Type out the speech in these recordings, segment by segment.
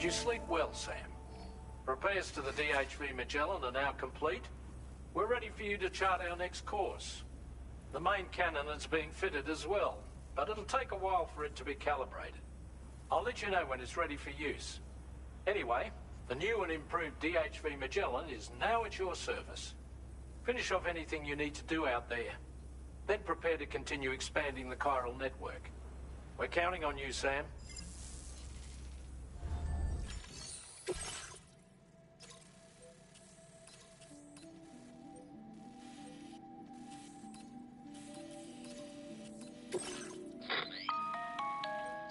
you sleep well, Sam? Repairs to the DHV Magellan are now complete. We're ready for you to chart our next course. The main cannon is being fitted as well, but it'll take a while for it to be calibrated. I'll let you know when it's ready for use. Anyway, the new and improved DHV Magellan is now at your service. Finish off anything you need to do out there. Then prepare to continue expanding the chiral network. We're counting on you, Sam.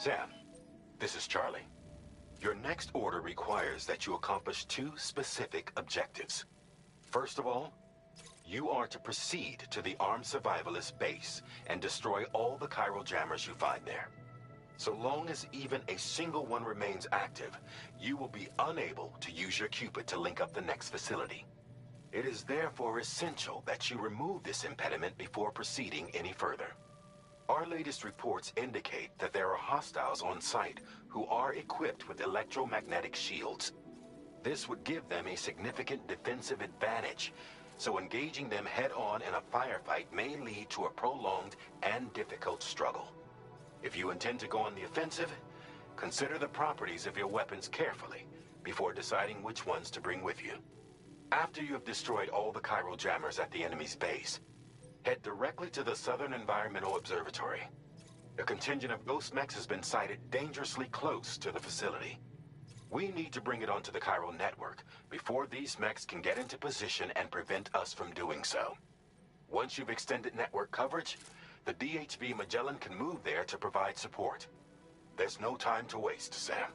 Sam, this is Charlie. Your next order requires that you accomplish two specific objectives. First of all, you are to proceed to the armed survivalist base and destroy all the chiral jammers you find there. So long as even a single one remains active, you will be unable to use your Cupid to link up the next facility. It is therefore essential that you remove this impediment before proceeding any further. Our latest reports indicate that there are hostiles on site who are equipped with electromagnetic shields. This would give them a significant defensive advantage, so engaging them head-on in a firefight may lead to a prolonged and difficult struggle. If you intend to go on the offensive, consider the properties of your weapons carefully before deciding which ones to bring with you. After you have destroyed all the chiral jammers at the enemy's base, head directly to the Southern Environmental Observatory. A contingent of ghost mechs has been sighted dangerously close to the facility. We need to bring it onto the chiral network before these mechs can get into position and prevent us from doing so. Once you've extended network coverage, the DHV Magellan can move there to provide support. There's no time to waste, Sam.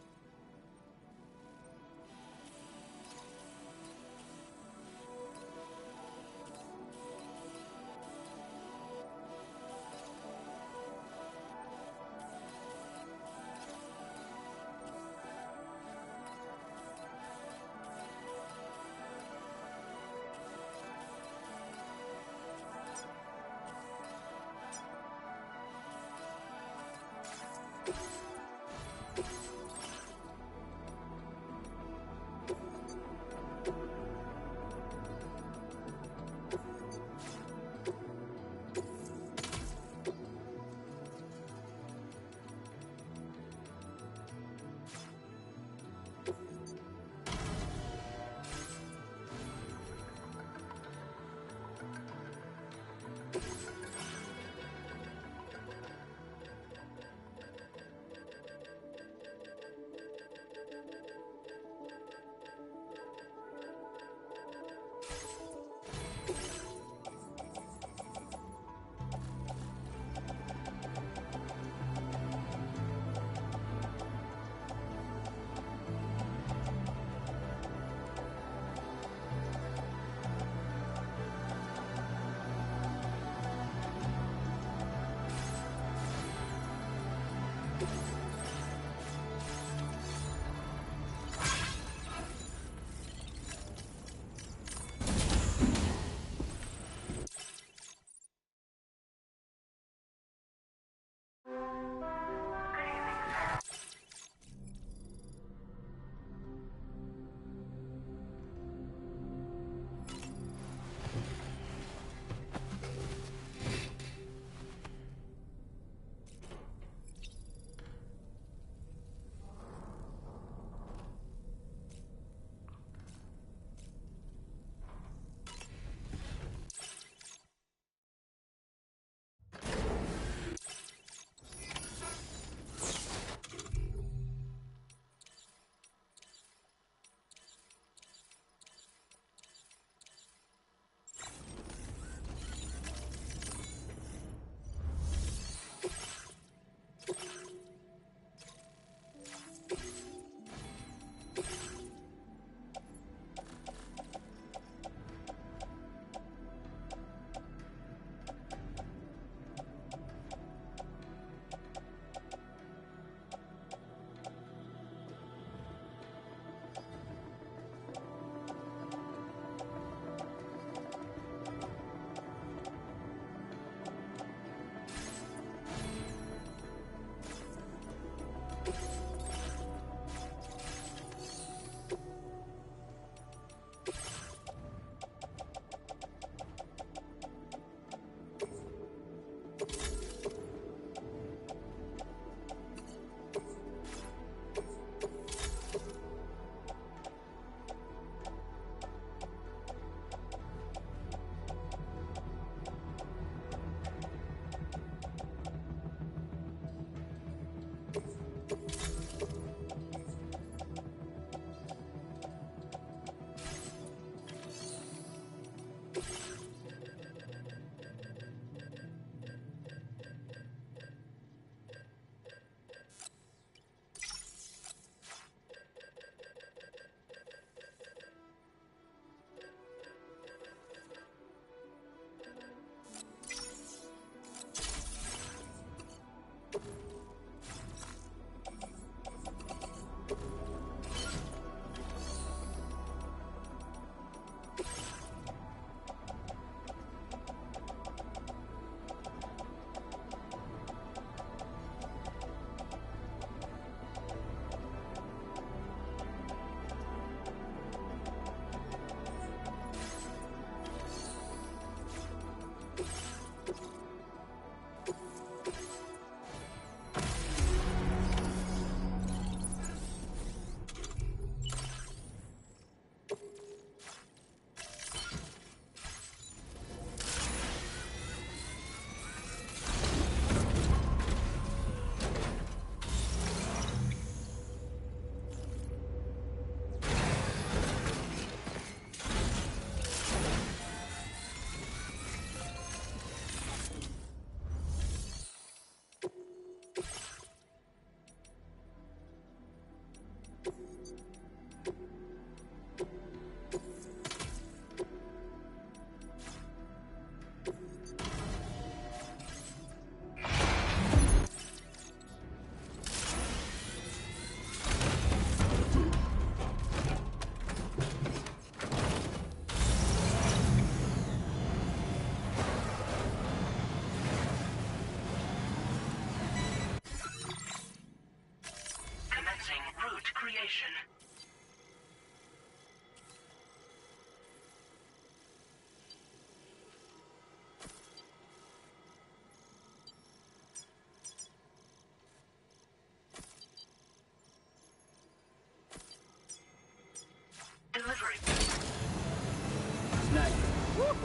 Gotcha.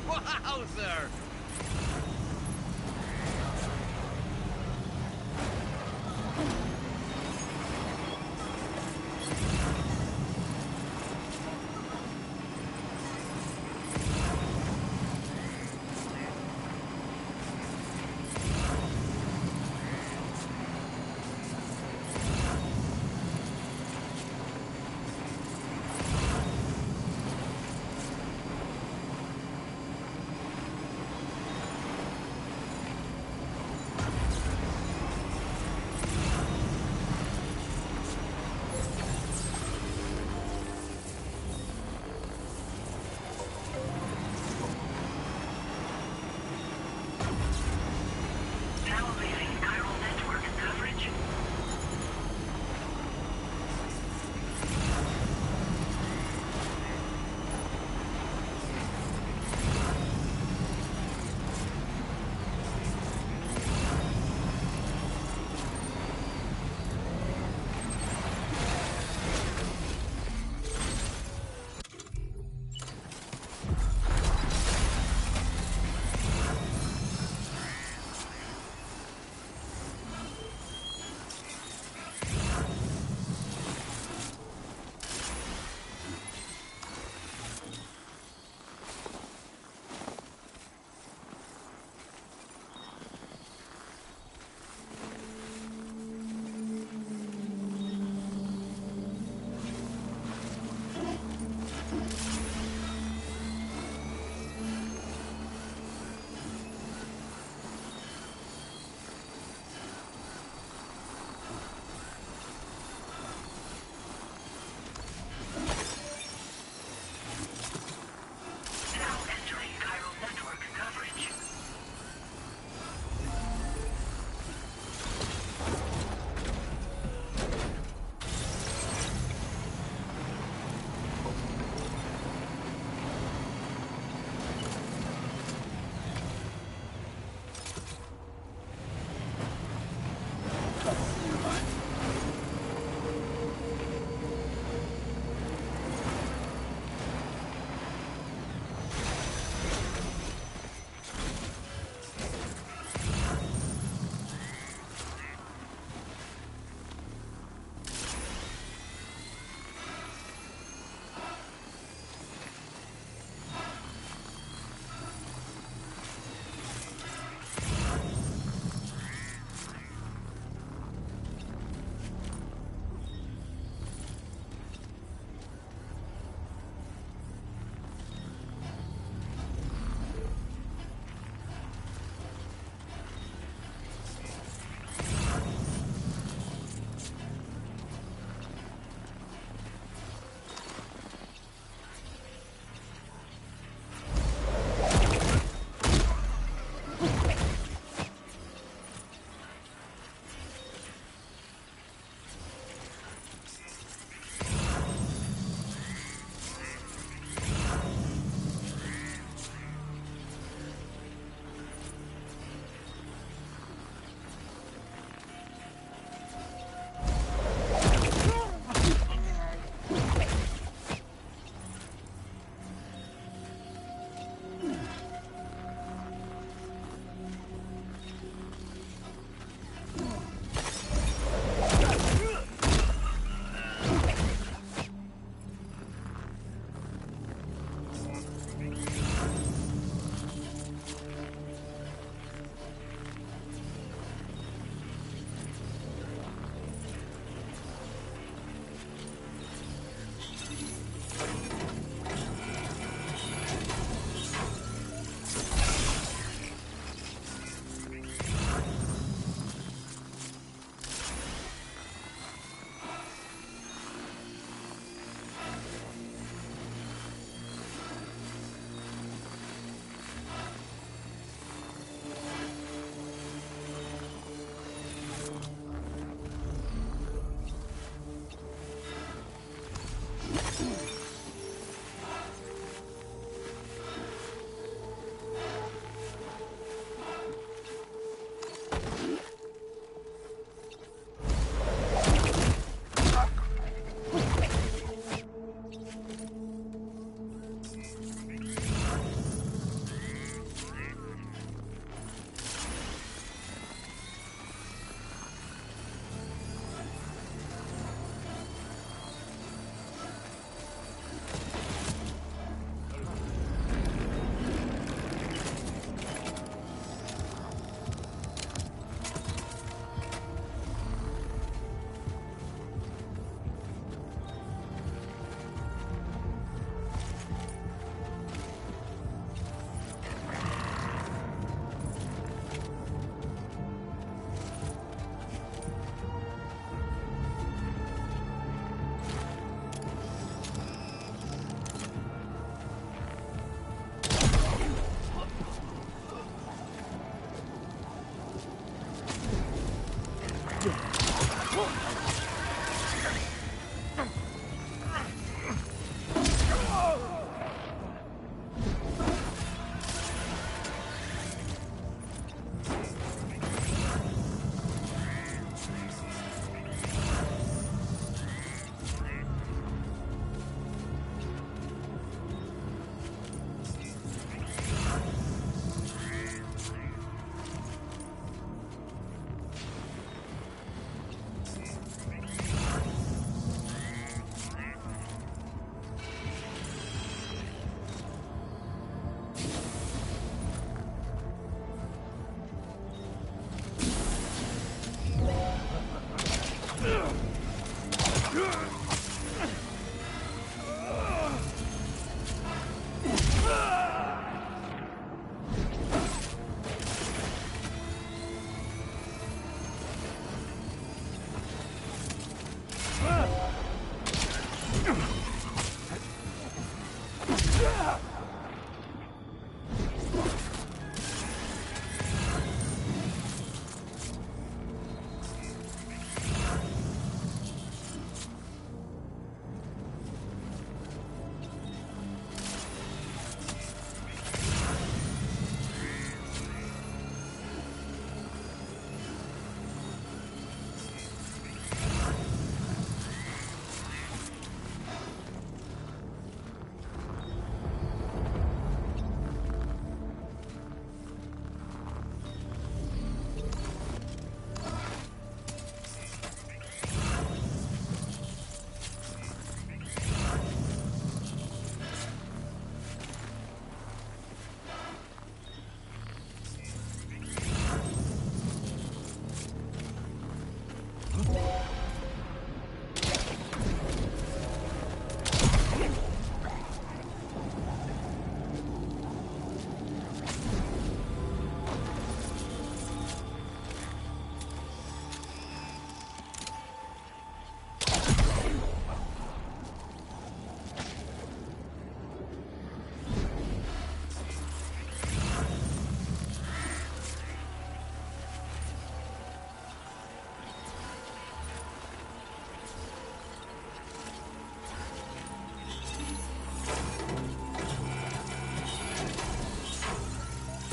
Wowzer!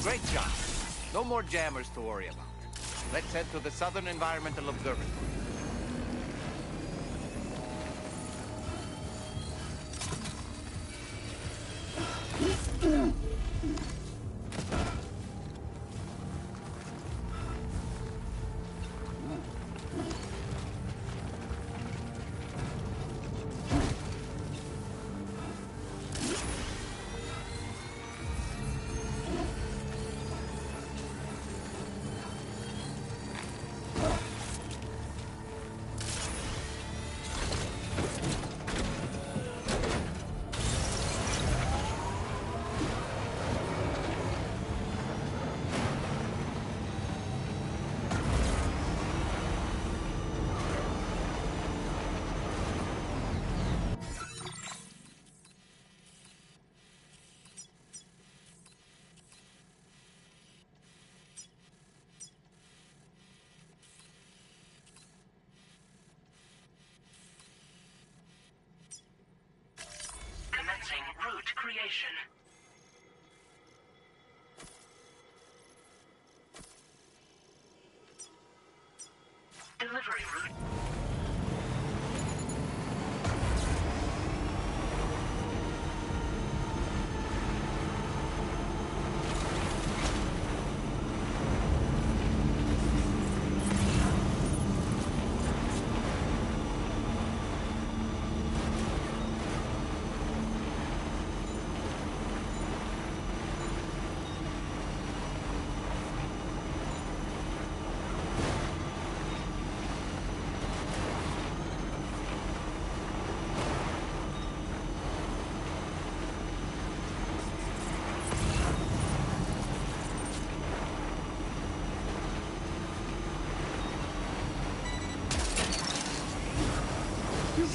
Great job. No more jammers to worry about. Let's head to the Southern Environmental Observatory. Route creation. Delivery route.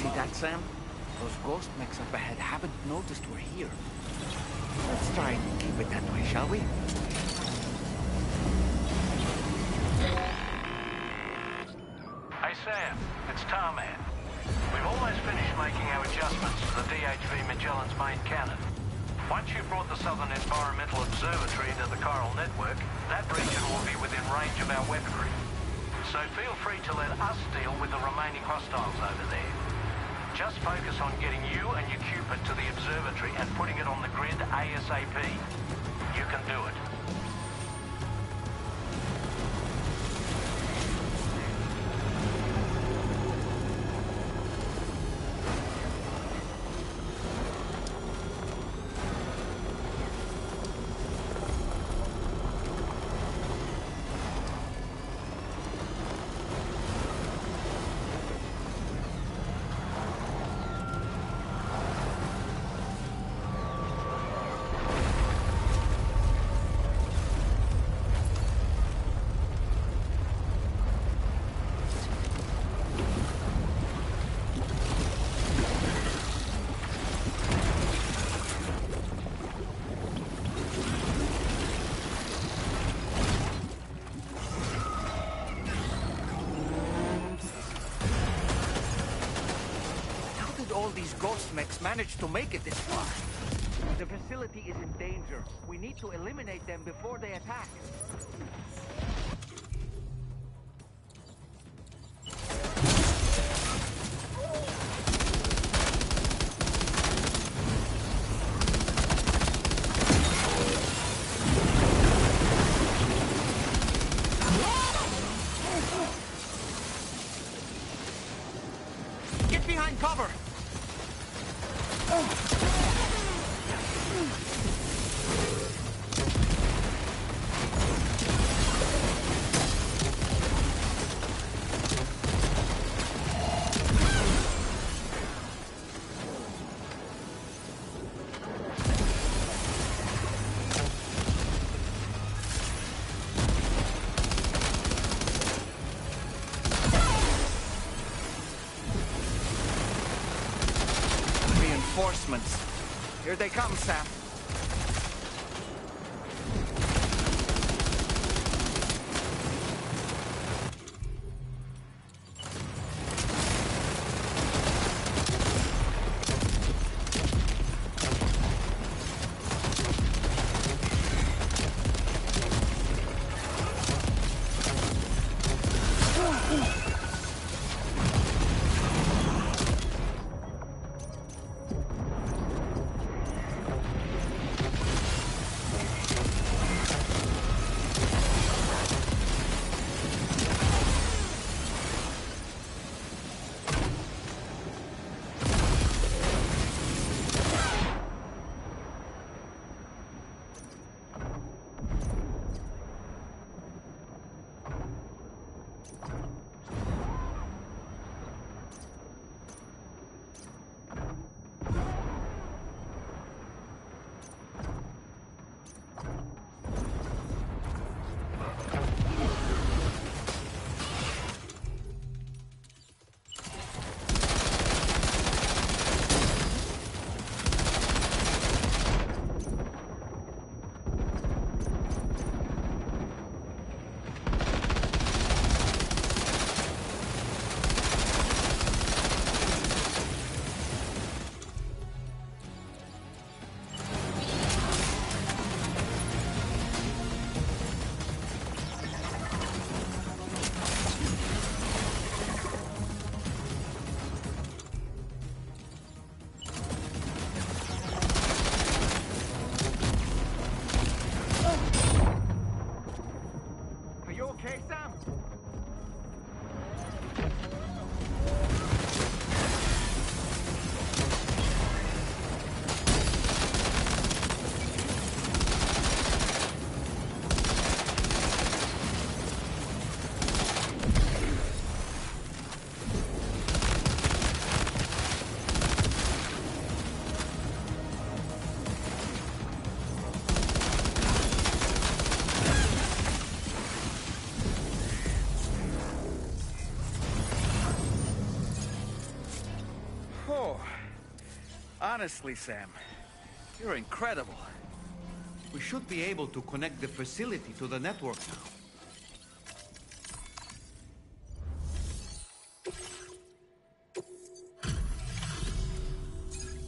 See that, Sam? Those ghost mechs up ahead haven't noticed we're here. Let's try and keep it that way, shall we? Hey Sam, it's Tarman. We've almost finished making our adjustments to the DHV Magellan's main cannon. Once you've brought the Southern Environmental Observatory into the chiral network, that region will be within range of our weaponry. So feel free to let us deal with the remaining hostiles over there. Just focus on getting you and your Cupid to the observatory and putting it on the grid ASAP. You can do it. did all these ghost mechs manage to make it this far? The facility is in danger. We need to eliminate them before they attack. Get behind cover! Reinforcements. Here they come, Sam. Honestly, Sam, you're incredible. We should be able to connect the facility to the network now.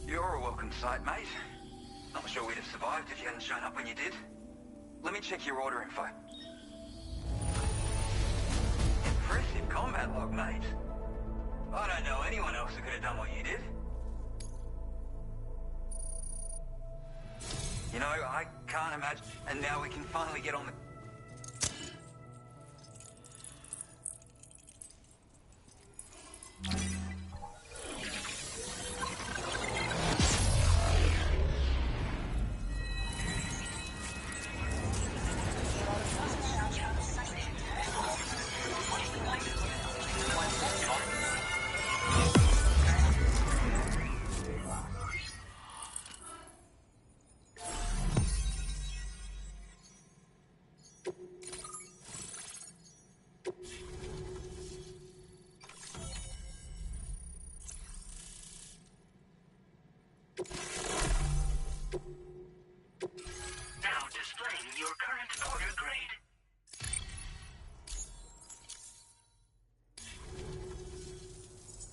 You're a welcome sight, mate. Not sure we'd have survived if you hadn't shown up when you did. Let me check your order info. Impressive combat log, mate. I don't know anyone else who could have done what you did. You know, I can't imagine... And now we can finally get on the...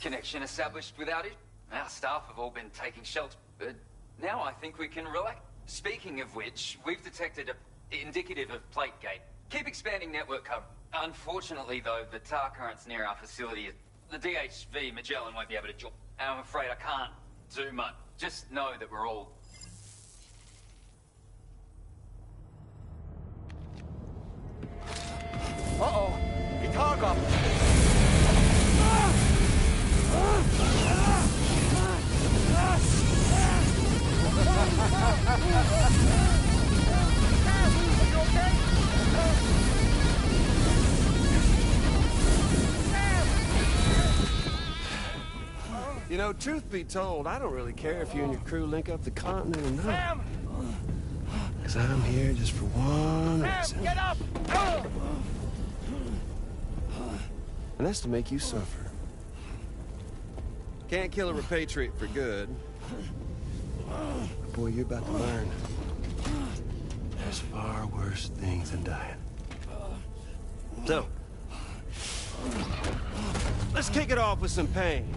Connection established without it? Our staff have all been taking shelter, but now I think we can relax. Speaking of which, we've detected a indicative of plate gate. Keep expanding network cover. Unfortunately, though, the tar currents near our facility, the DHV Magellan won't be able to join. I'm afraid I can't do much. Just know that we're all... Uh-oh! Itarga! You know, truth be told, I don't really care if you and your crew link up the continent or not. Sam! Because I'm here just for one reason. Sam, get up! And that's to make you suffer. Can't kill a repatriate for good. But boy, you're about to learn. There's far worse things than dying. So, let's kick it off with some pain.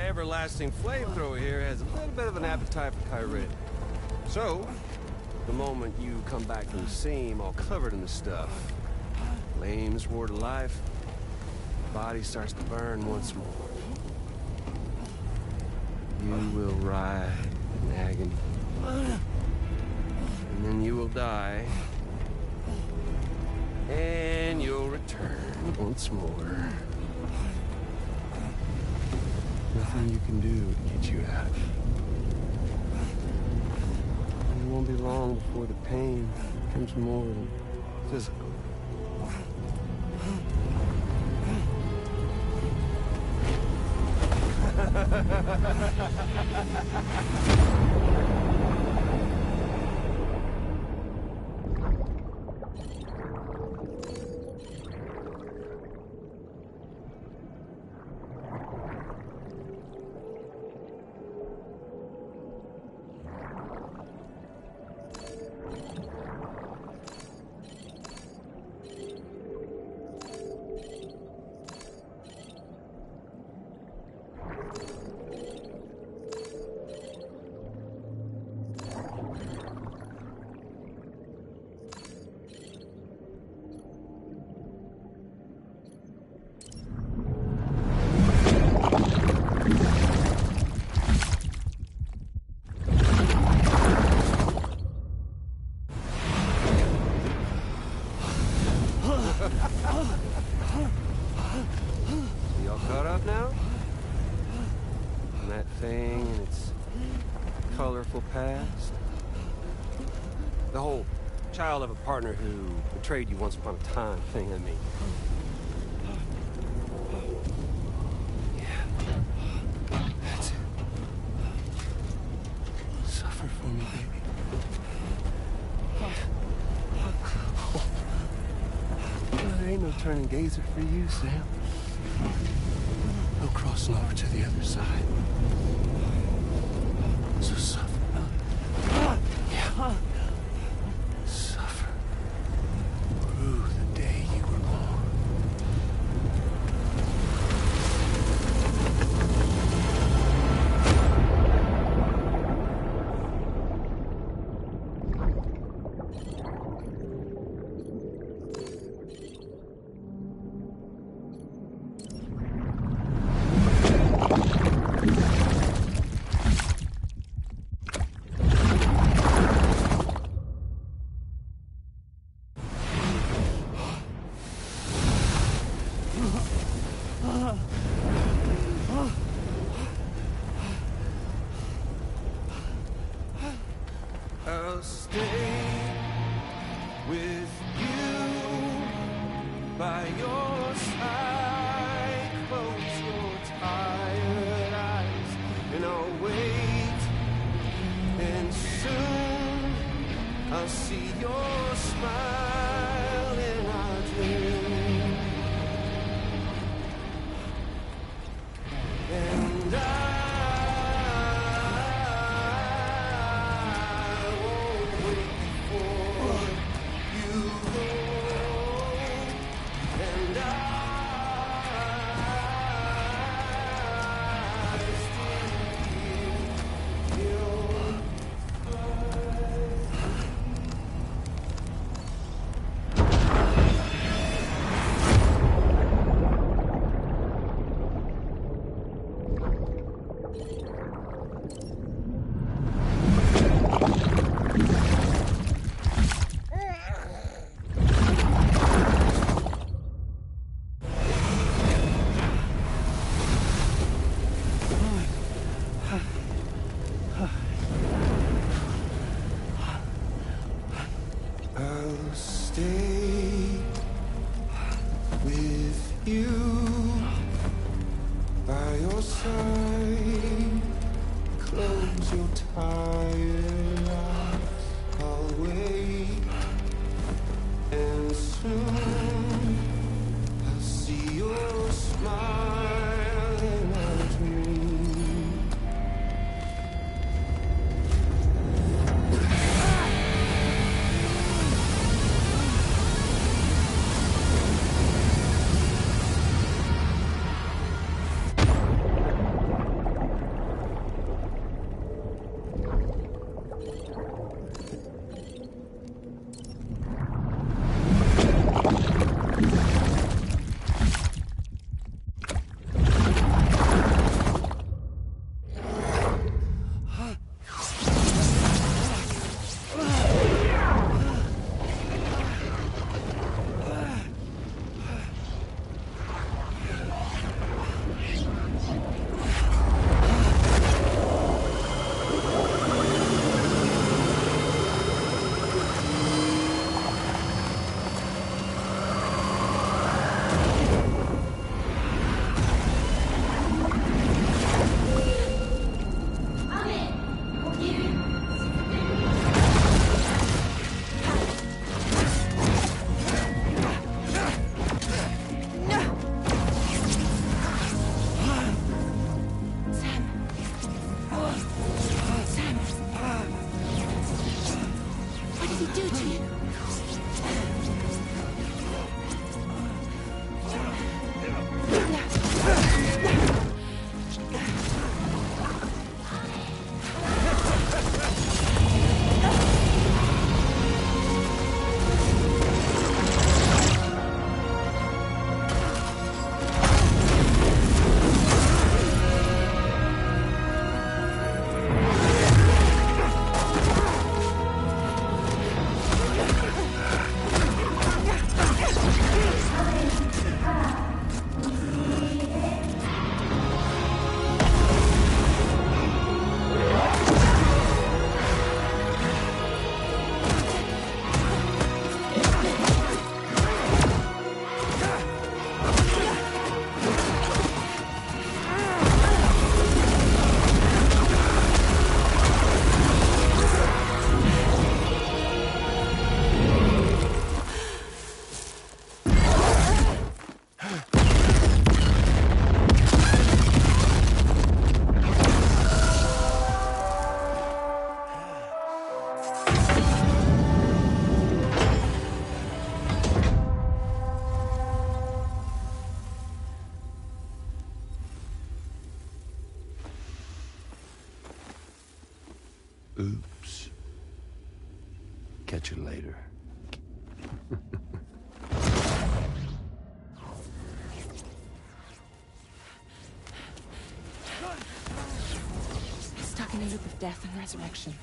Everlasting flamethrower here has a little bit of an appetite for Kyrie. So, the moment you come back from the seam all covered in the stuff, flames roar to life, the body starts to burn once more. You will writhe in agony. And then you will die. And you'll return once more. Nothing you can do to get you out of it. And it won't be long before the pain becomes more than physical. Y'all caught up now? On that thing and its colorful past? The whole child of a partner who betrayed you once upon a time thing, I mean. Yeah. That's it. Suffer for me, baby. There ain't no turning gazer for you, Sam. No crossing over to the other side. So suffer. Yeah. Suffer. with you by your side. Close your tired eyes and I'll wait, and soon I'll see your smile in our dream. And I won't wait for you home. And I still hear your I'll stay with you by your side. Close your tired eyes. I'll wait, and soon I'll see your smile in a dream. What did he do to you? Oops. Catch you later. Stuck in a loop of death and resurrection.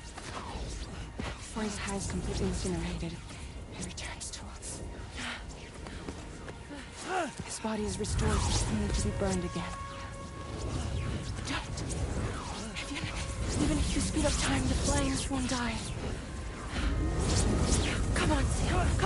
Before his hair is completely incinerated, he returns to us. His body is restored, only to be burned again. Don't! Even if you speed up time, the flames won't die. Come on, Sam. Come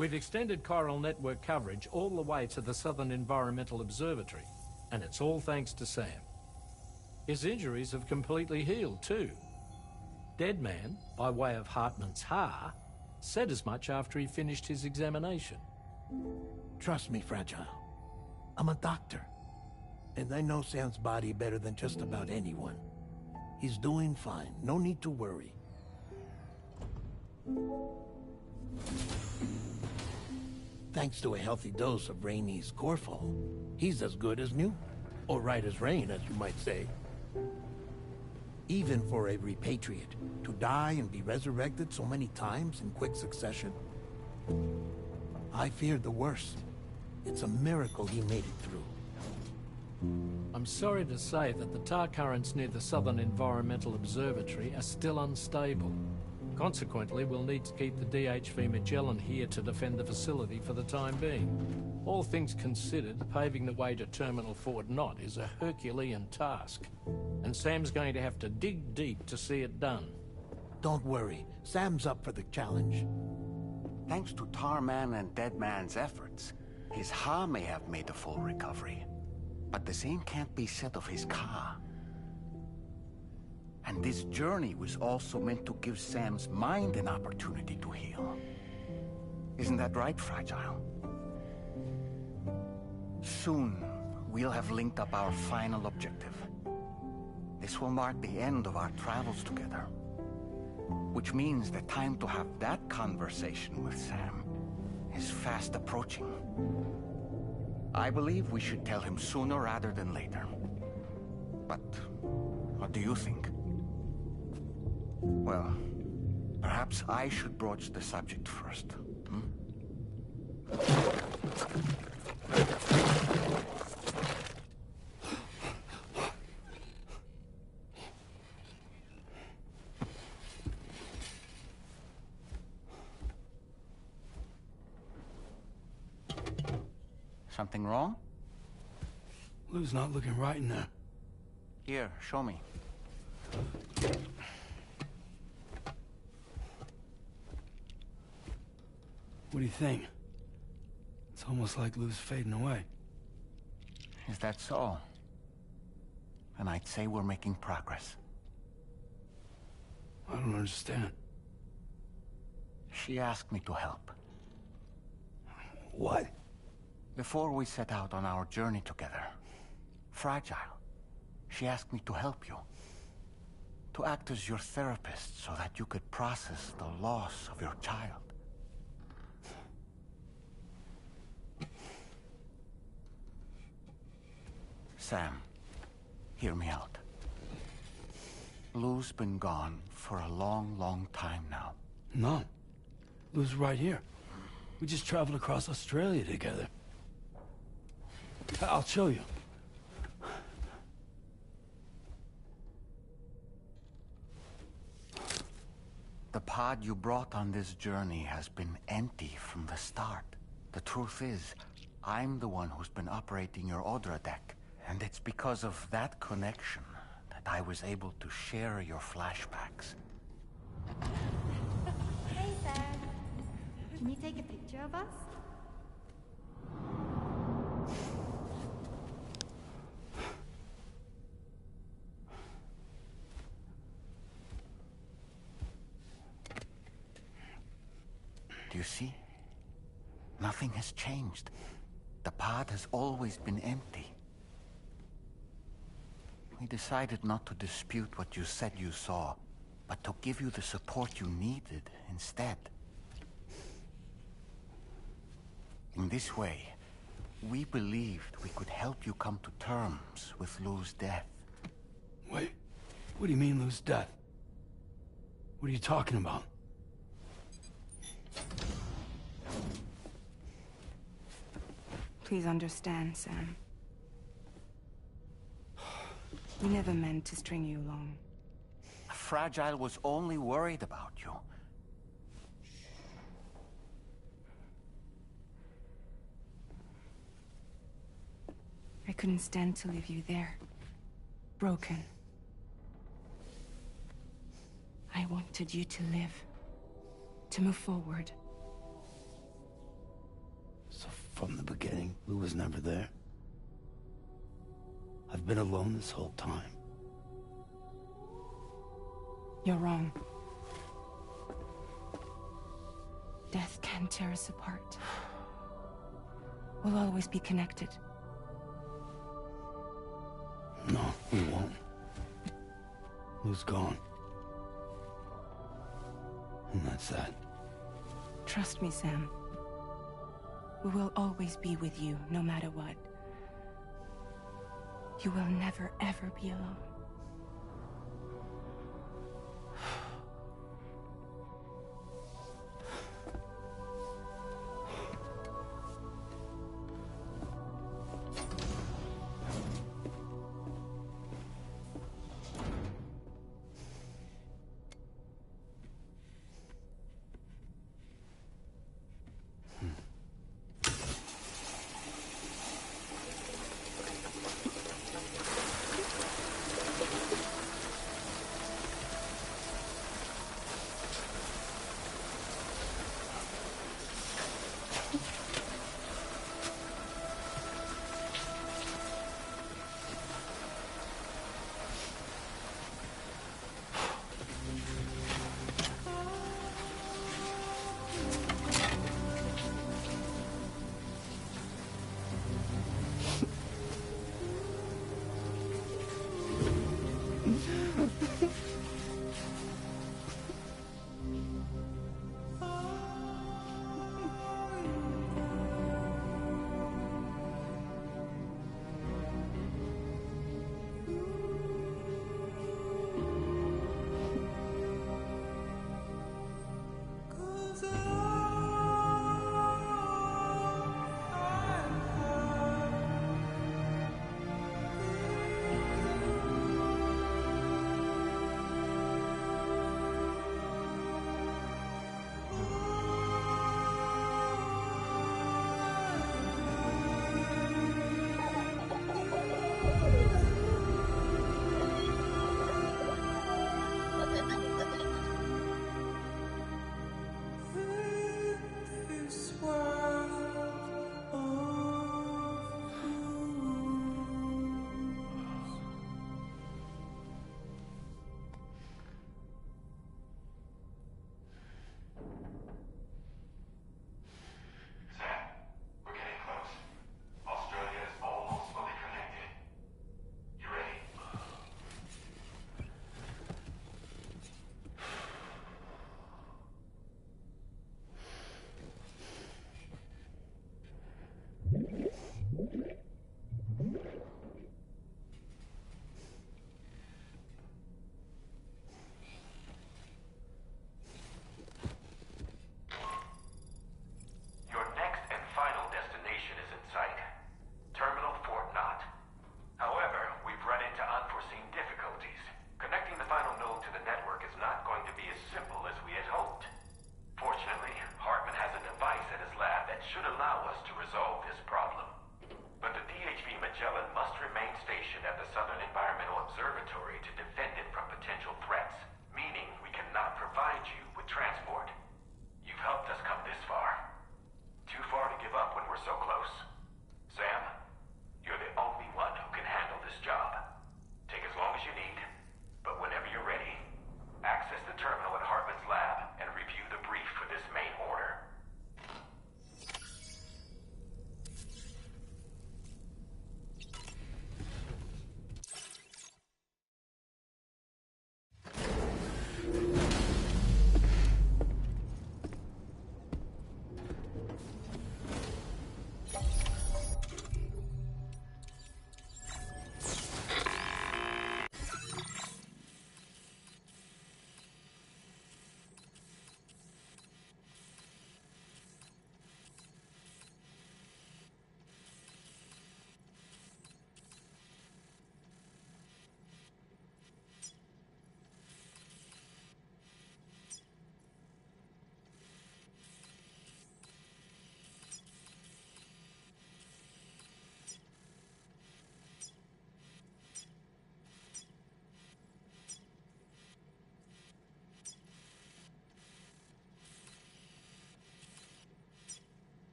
We've extended chiral network coverage all the way to the Southern Environmental Observatory, and it's all thanks to Sam. His injuries have completely healed too. Deadman, by way of Hartman's Ha, said as much after he finished his examination. Trust me, Fragile. I'm a doctor, and I know Sam's body better than just about anyone. He's doing fine. No need to worry. Thanks to a healthy dose of Rainey's Corfol, he's as good as new. Or right as rain, as you might say. Even for a repatriate, to die and be resurrected so many times in quick succession. I feared the worst. It's a miracle he made it through. I'm sorry to say that the tar currents near the Southern Environmental Observatory are still unstable. Consequently, we'll need to keep the DHV Magellan here to defend the facility for the time being. All things considered, paving the way to Terminal Fort Knott is a Herculean task. And Sam's going to have to dig deep to see it done. Don't worry. Sam's up for the challenge. Thanks to Tarman and Deadman's efforts, his Ha may have made a full recovery. But the same can't be said of his Ka. And this journey was also meant to give Sam's mind an opportunity to heal. Isn't that right, Fragile? Soon, we'll have linked up our final objective. This will mark the end of our travels together. Which means the time to have that conversation with Sam is fast approaching. I believe we should tell him sooner rather than later. But what do you think? Well, perhaps I should broach the subject first. Something wrong? Lou's not looking right in there. Here, show me. What do you think? It's almost like Lou's fading away. Is that so? And I'd say we're making progress. I don't understand. She asked me to help. What? Before we set out on our journey together, Fragile, she asked me to help you. To act as your therapist so that you could process the loss of your child. Sam, hear me out. Lou's been gone for a long, long time now. No. Lou's right here. We just traveled across Australia together. I'll show you. The pod you brought on this journey has been empty from the start. The truth is, I'm the one who's been operating your Odra deck. And it's because of that connection that I was able to share your flashbacks. Hey, Sam. Can you take a picture of us? Do you see? Nothing has changed. The pod has always been empty. We decided not to dispute what you said you saw, but to give you the support you needed instead. In this way, we believed we could help you come to terms with Lou's death. Wait, what do you mean Lou's death? What are you talking about? Please understand, Sam. We never meant to string you along. Fragile was only worried about you. I couldn't stand to leave you there. Broken. I wanted you to live. To move forward. from the beginning. Lou was never there. I've been alone this whole time. You're wrong. Death can tear us apart. We'll always be connected. No, we won't. Lou's gone. And that's that. Trust me, Sam. We will always be with you, no matter what. You will never, ever be alone.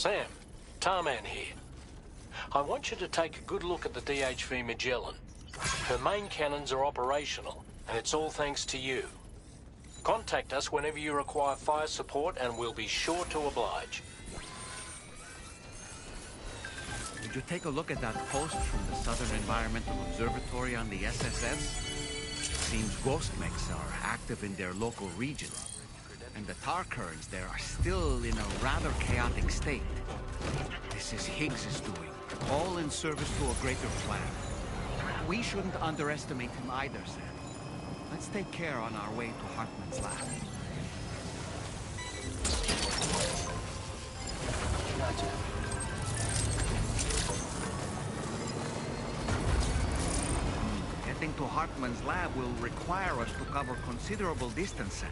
Sam, Tarman here. I want you to take a good look at the DHV Magellan. Her main cannons are operational, and it's all thanks to you. Contact us whenever you require fire support, and we'll be sure to oblige. Did you take a look at that post from the Southern Environmental Observatory on the SSS? Seems ghost mechs are active in their local region, and the tar currents there are still in a rather chaotic state. This is Higgs's doing, all in service to a greater plan. We shouldn't underestimate him either, Sam. Let's take care on our way to Hartman's lab. Gotcha. Getting to Hartman's lab will require us to cover considerable distance, Sam.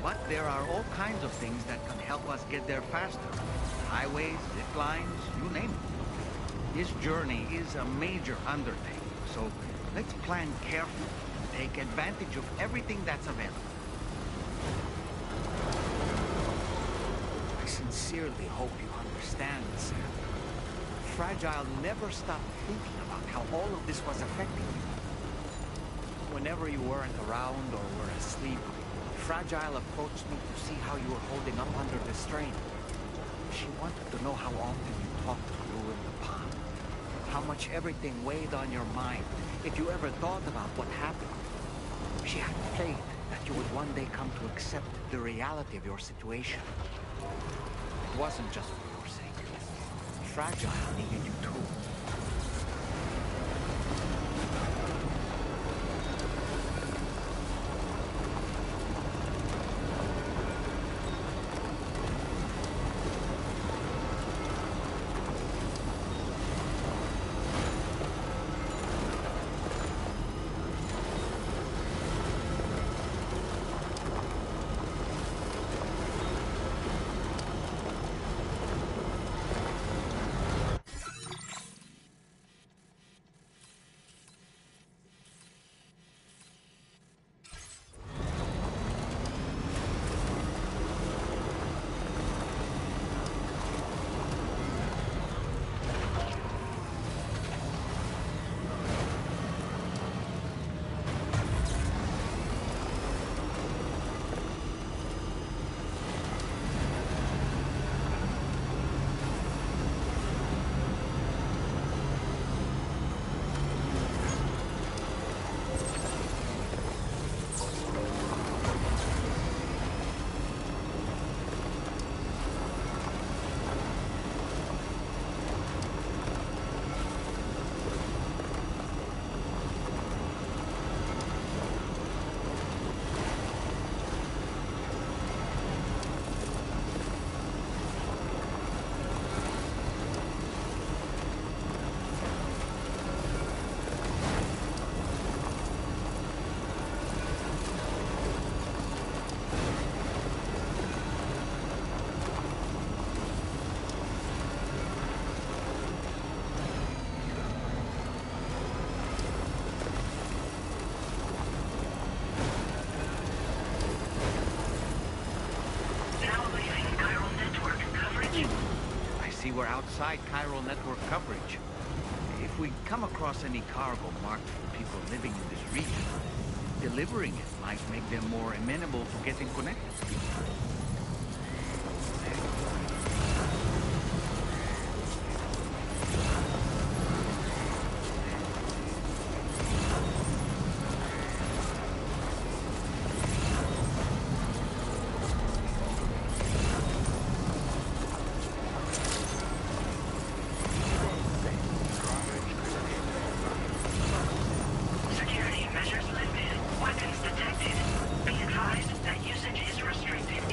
But there are all kinds of things that can help us get there faster. Highways, zip lines, you name it. This journey is a major undertaking, so let's plan carefully and take advantage of everything that's available. I sincerely hope you understand, Sam. Fragile never stopped thinking about how all of this was affecting you. Whenever you weren't around or were asleep, Fragile approached me to see how you were holding up under the strain. She wanted to know how often you talked to Lou in the pond, how much everything weighed on your mind, if you ever thought about what happened. She had faith that you would one day come to accept the reality of your situation. It wasn't just for your sake. Fragile needed you too. We're outside chiral network coverage. If we come across any cargo marked for people living in this region, delivering it might make them more amenable to getting connected. Security measures lifted. Weapons detected. Be advised that usage is restricted.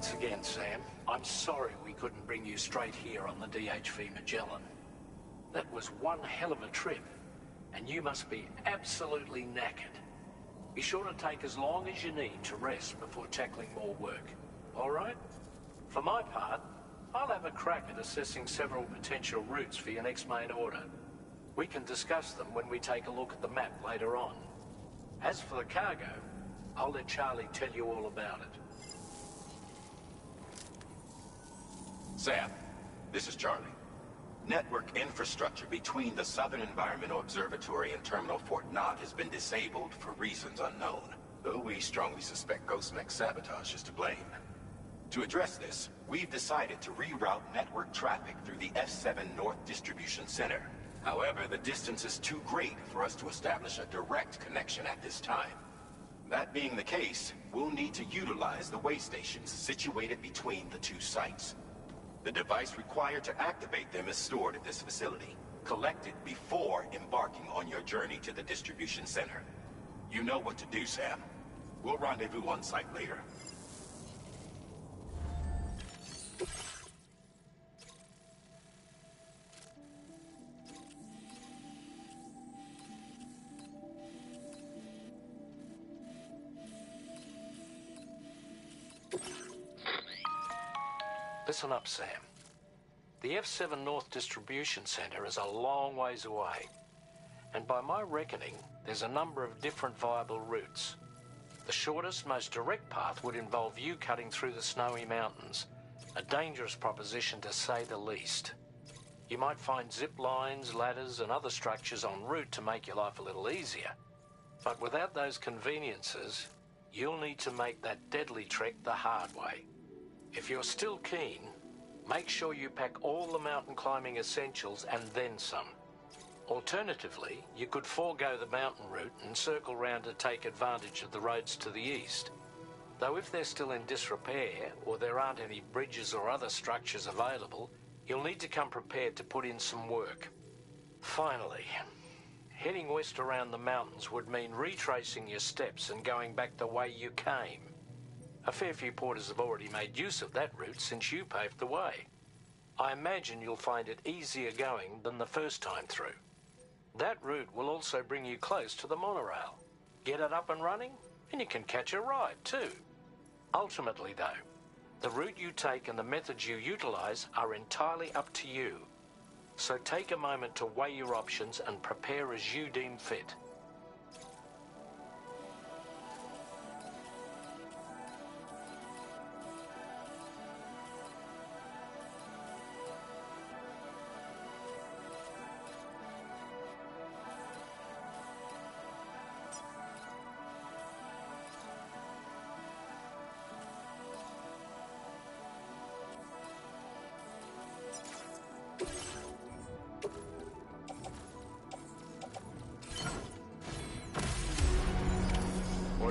Once again, Sam, I'm sorry we couldn't bring you straight here on the DHV Magellan. That was one hell of a trip, and you must be absolutely knackered. Be sure to take as long as you need to rest before tackling more work, all right? For my part, I'll have a crack at assessing several potential routes for your next main order. We can discuss them when we take a look at the map later on. As for the cargo, I'll let Charlie tell you all about it. Sam, this is Charlie. Network infrastructure between the Southern Environmental Observatory and Terminal Fort Knott has been disabled for reasons unknown, though we strongly suspect Ghostmech's sabotage is to blame. To address this, we've decided to reroute network traffic through the F7 North Distribution Center. However, the distance is too great for us to establish a direct connection at this time. That being the case, we'll need to utilize the way stations situated between the two sites. The device required to activate them is stored at this facility. Collect it before embarking on your journey to the distribution center. You know what to do, Sam. We'll rendezvous on site later. Listen up, Sam. The F7 North Distribution Center is a long ways away, and by my reckoning, there's a number of different viable routes. The shortest, most direct path would involve you cutting through the snowy mountains, a dangerous proposition to say the least. You might find zip lines, ladders, and other structures en route to make your life a little easier. But without those conveniences, you'll need to make that deadly trek the hard way. If you're still keen, make sure you pack all the mountain climbing essentials and then some. Alternatively, you could forego the mountain route and circle round to take advantage of the roads to the east. Though if they're still in disrepair, or there aren't any bridges or other structures available, you'll need to come prepared to put in some work. Finally, heading west around the mountains would mean retracing your steps and going back the way you came. A fair few porters have already made use of that route since you paved the way. I imagine you'll find it easier going than the first time through. That route will also bring you close to the monorail. Get it up and running, and you can catch a ride too. Ultimately though, the route you take and the methods you utilize are entirely up to you. So take a moment to weigh your options and prepare as you deem fit.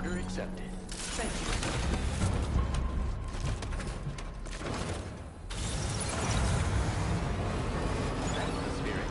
Order accepted. Thank you. That's the spirit.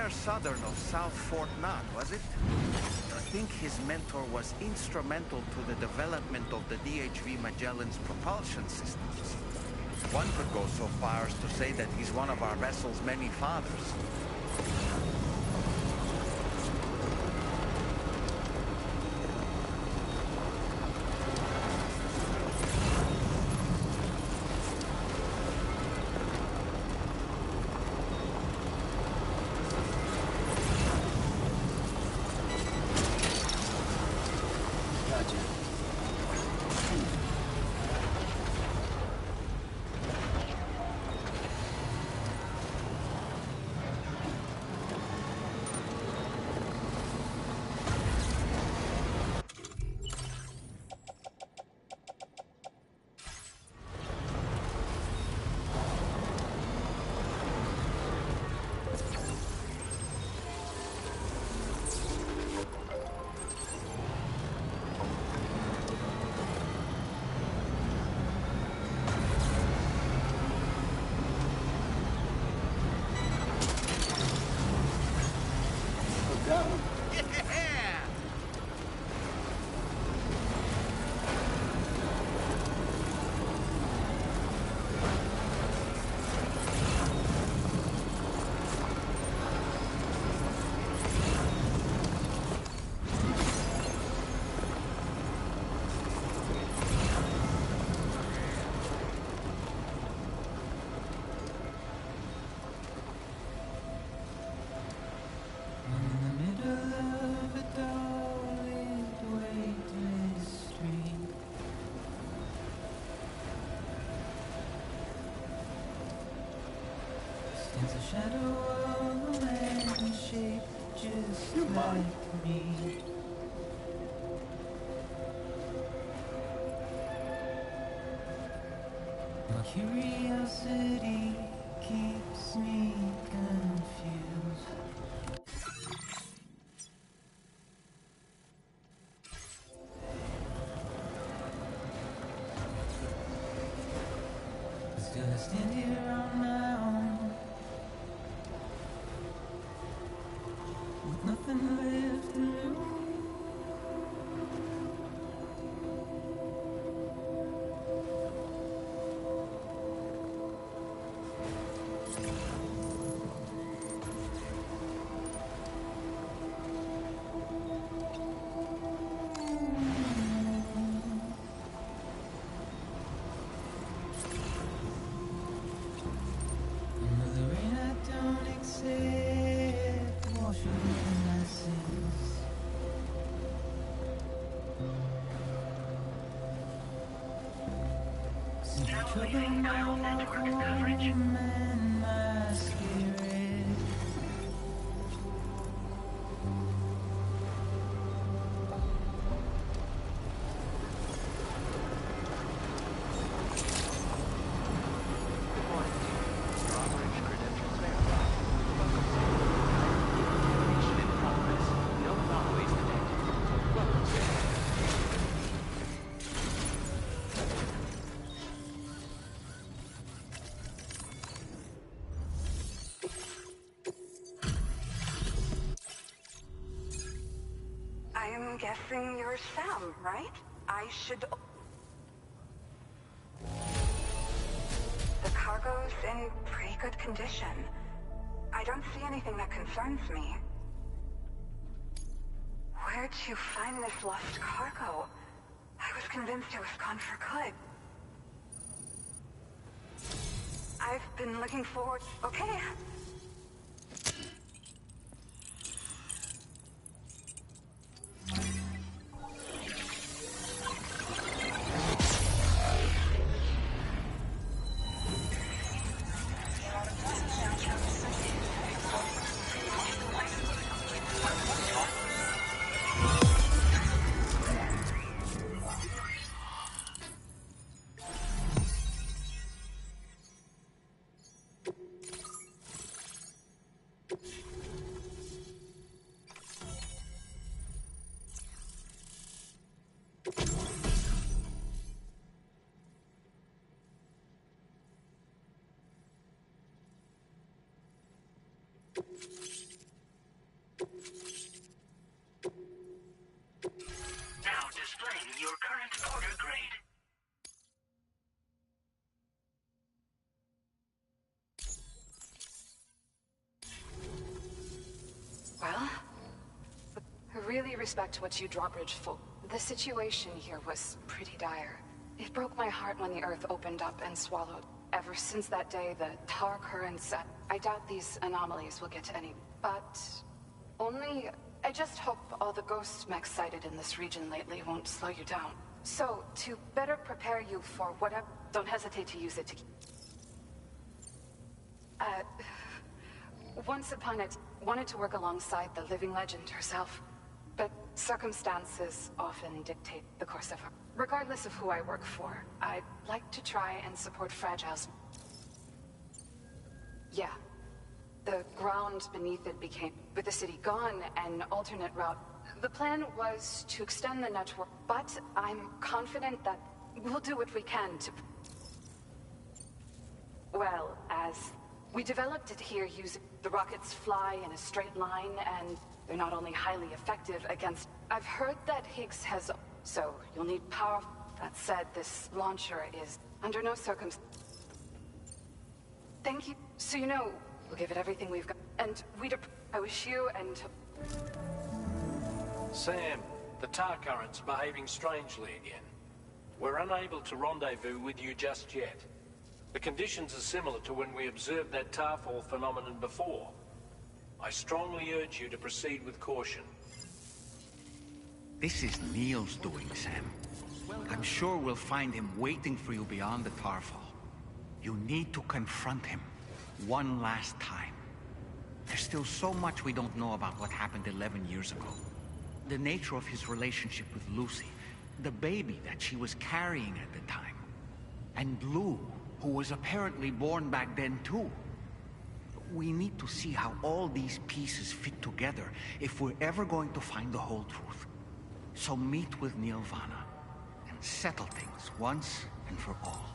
somewhere southern of South Fort Knott, was it? I think his mentor was instrumental to the development of the DHV Magellan's propulsion systems. One could go so far as to say that he's one of our vessel's many fathers. Stands a shadow of a man shaped just like me. My curiosity keeps me confused. Still I stand here on my own, with nothing left to lose. Another rain I don't accept, wash away my sins. See the trouble in my walk home and my spirit. I'm guessing you're Sam, right? I should... The cargo's in pretty good condition. I don't see anything that concerns me. Where'd you find this lost cargo? I was convinced it was gone for good. I've been looking forward... Okay. really respect what you drawbridge folk. The situation here was pretty dire. It broke my heart when the Earth opened up and swallowed. Ever since that day, the tar currents... I doubt these anomalies will get to any... But... only... I just hope all the ghost mechs sighted in this region lately won't slow you down. So, to better prepare you for whatever... Don't hesitate to use it to... Once upon a... wanted to work alongside the living legend herself. But circumstances often dictate the course of her. Regardless of who I work for, I'd like to try and support Fragile's... Yeah. The ground beneath it became, with the city gone, an alternate route. The plan was to extend the network, but I'm confident that we'll do what we can to... Well, as we developed it here using... The rockets fly in a straight line, and they're not only highly effective against... I've heard that Higgs has... So, you'll need power... That said, this launcher is under no circumstances... Thank you. So you know, we'll give it everything we've got. And I wish you and... Sam, the tar current's behaving strangely again. We're unable to rendezvous with you just yet. The conditions are similar to when we observed that tarfall phenomenon before. I strongly urge you to proceed with caution. This is Neil's doing, Sam. I'm sure we'll find him waiting for you beyond the tarfall. You need to confront him one last time. There's still so much we don't know about what happened 11 years ago. The nature of his relationship with Lucy, the baby that she was carrying at the time, and Lou, who was apparently born back then too. We need to see how all these pieces fit together if we're ever going to find the whole truth. So meet with Neil Vana and settle things once and for all.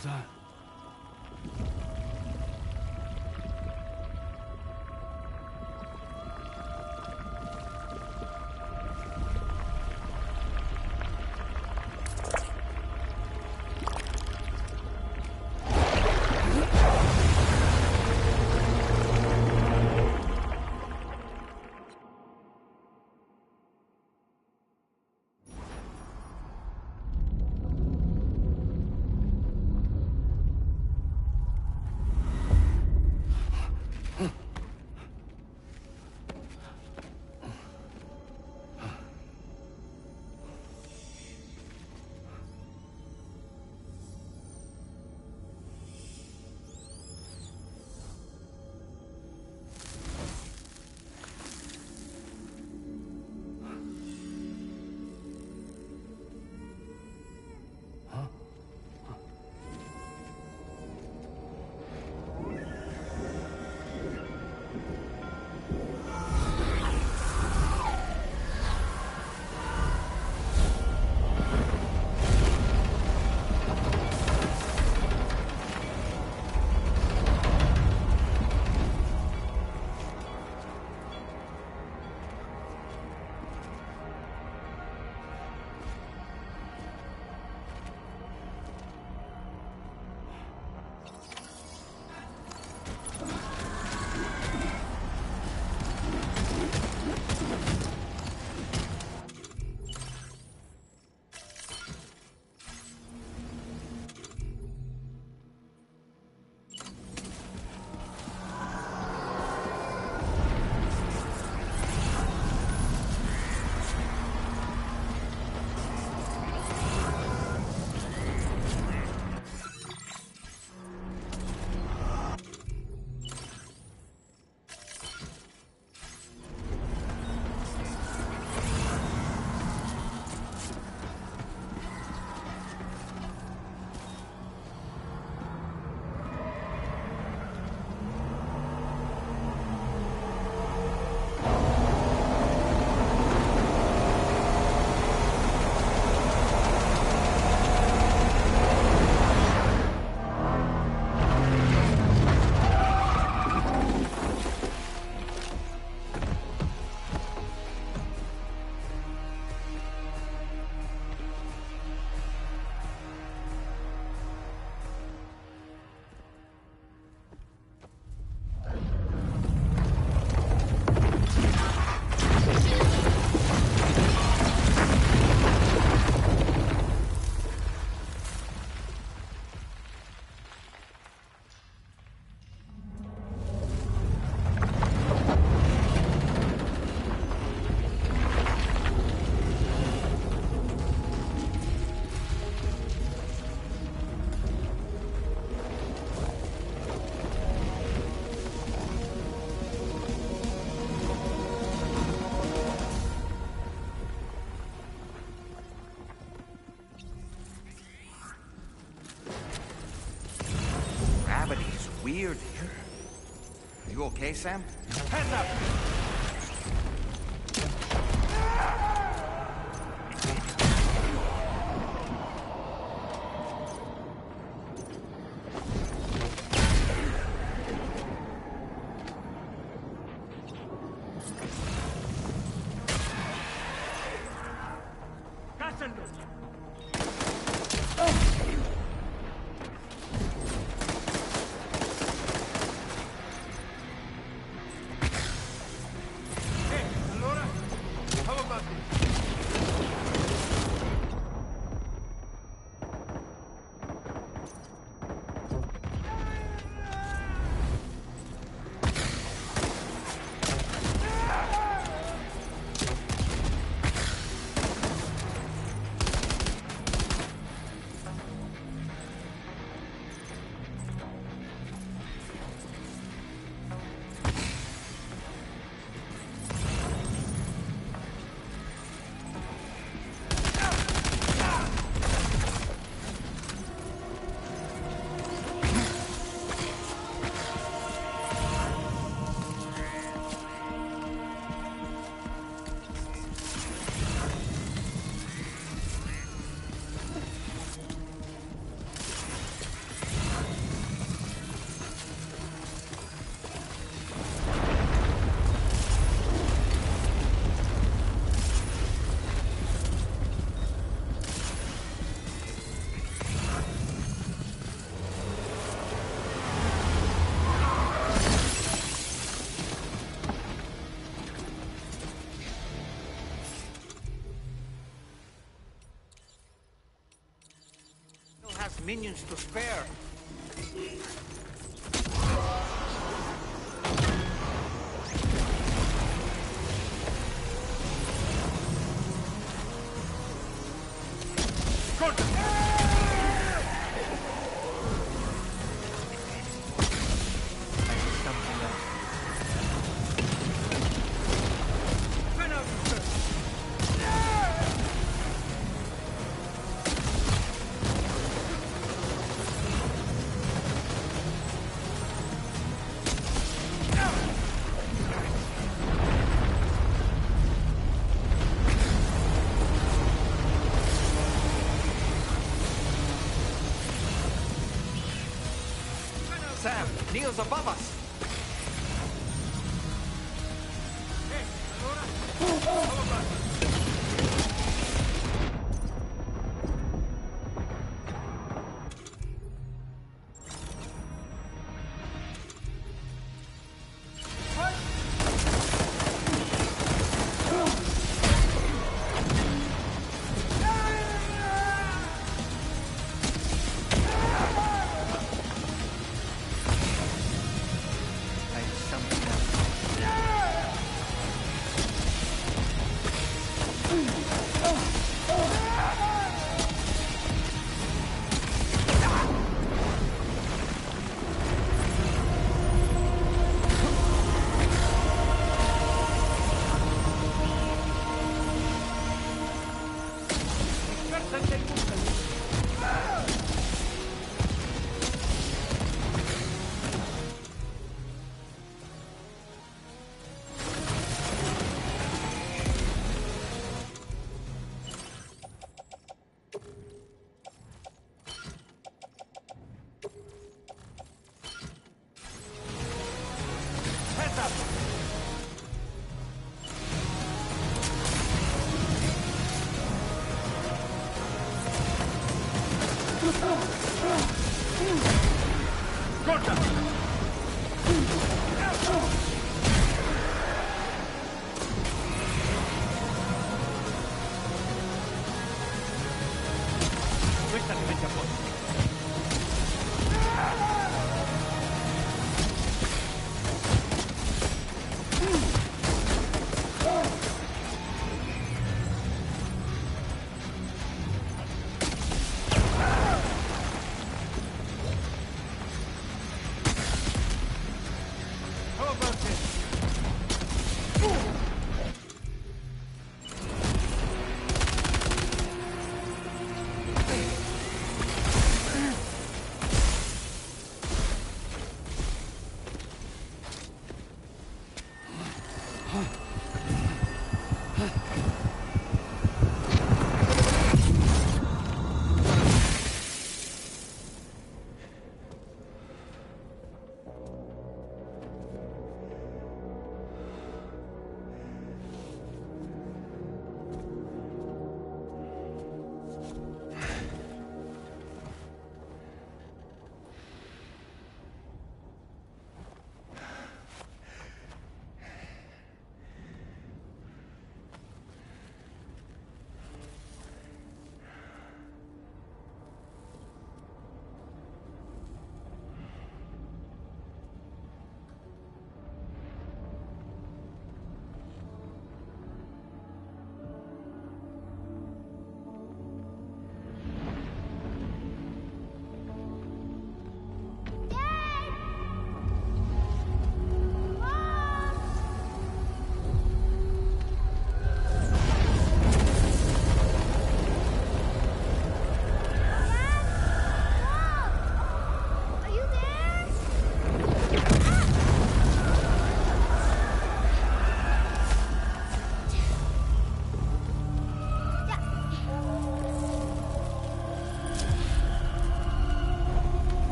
was that? Weird here. Are you okay, Sam? Hands up! Passengers! minions to spare. Sam, Neil's above us.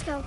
go.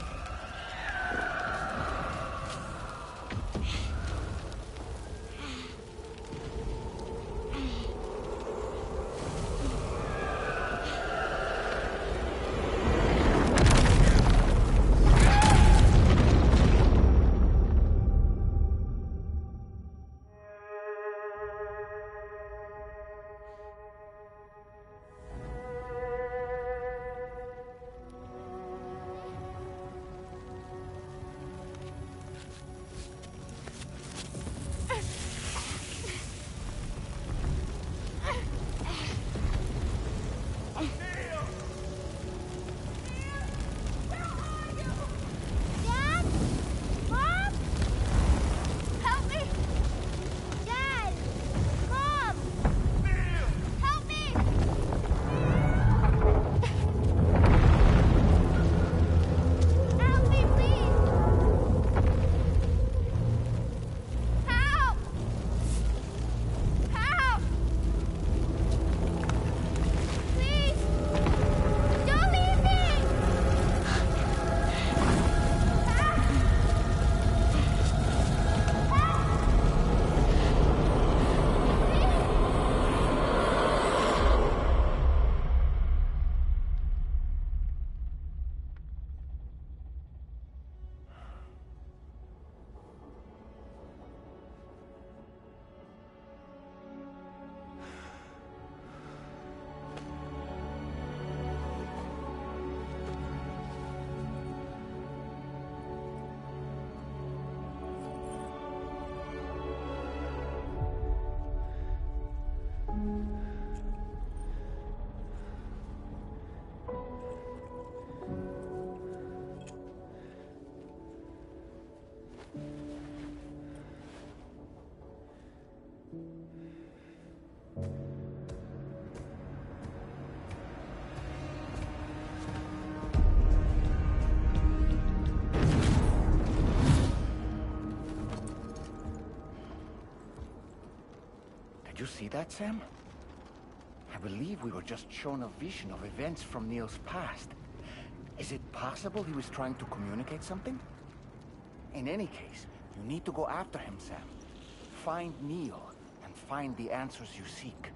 Did you see that, Sam? I believe we were just shown a vision of events from Neil's past. Is it possible he was trying to communicate something? In any case, you need to go after him, Sam. Find Neil, and find the answers you seek.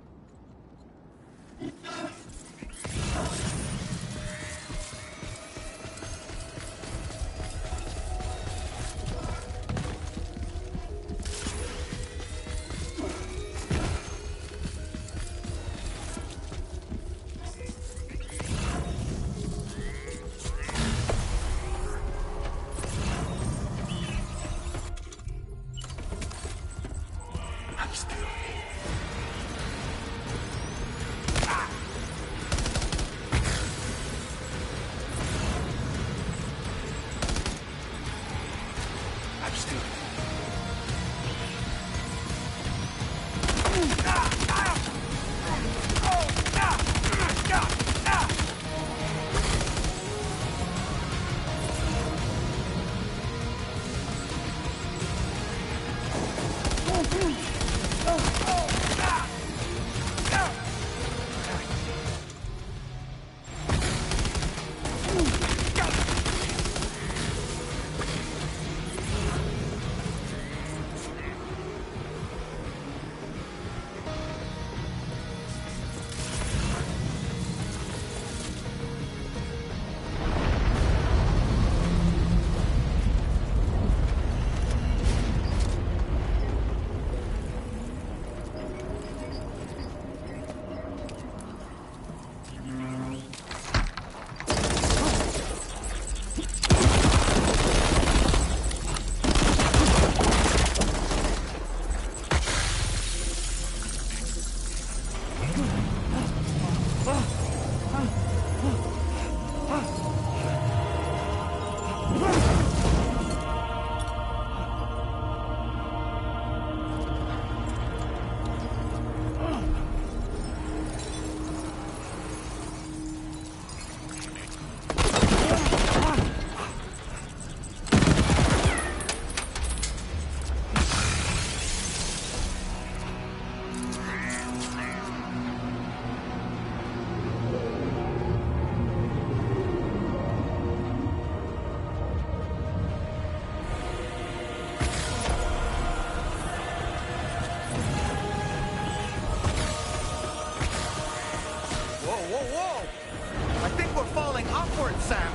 whoa, whoa! I think we're falling upward, Sam!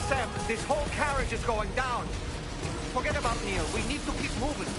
Sam, this whole carriage is going down! Forget about Neil, we need to keep moving!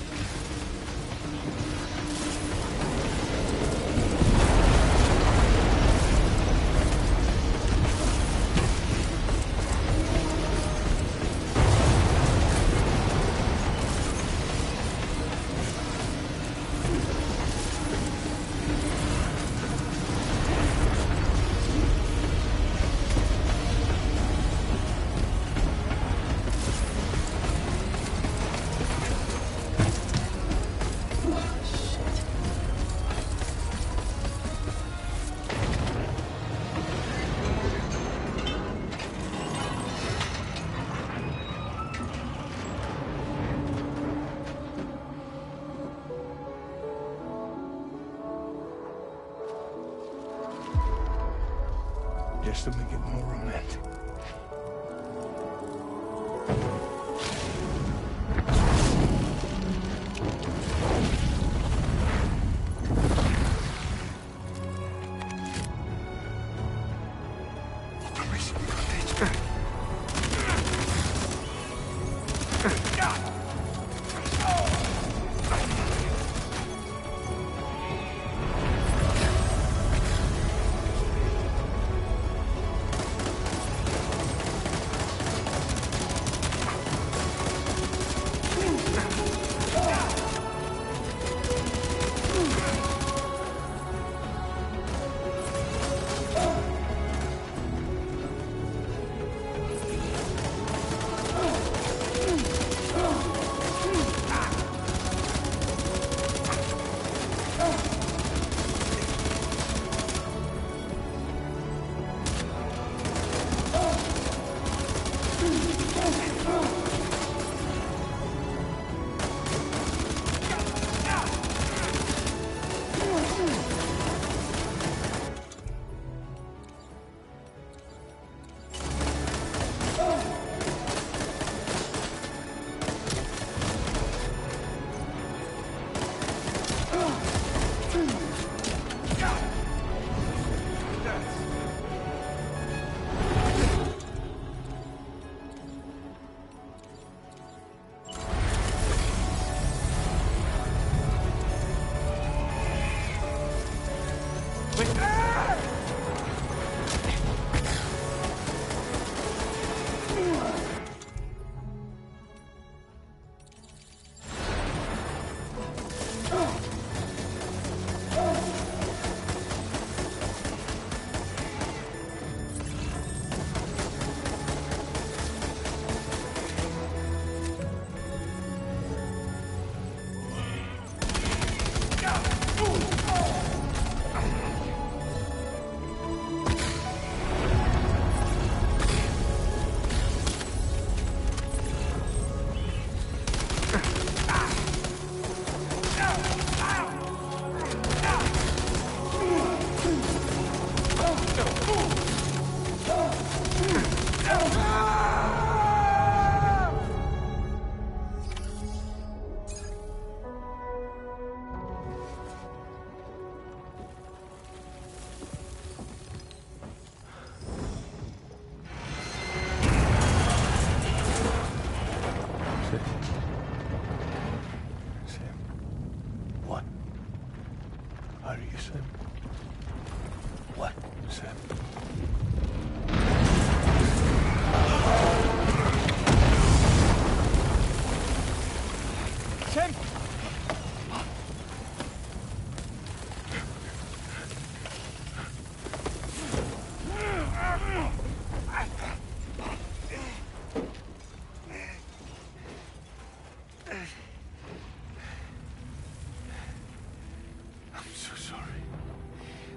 Just to make it more romantic.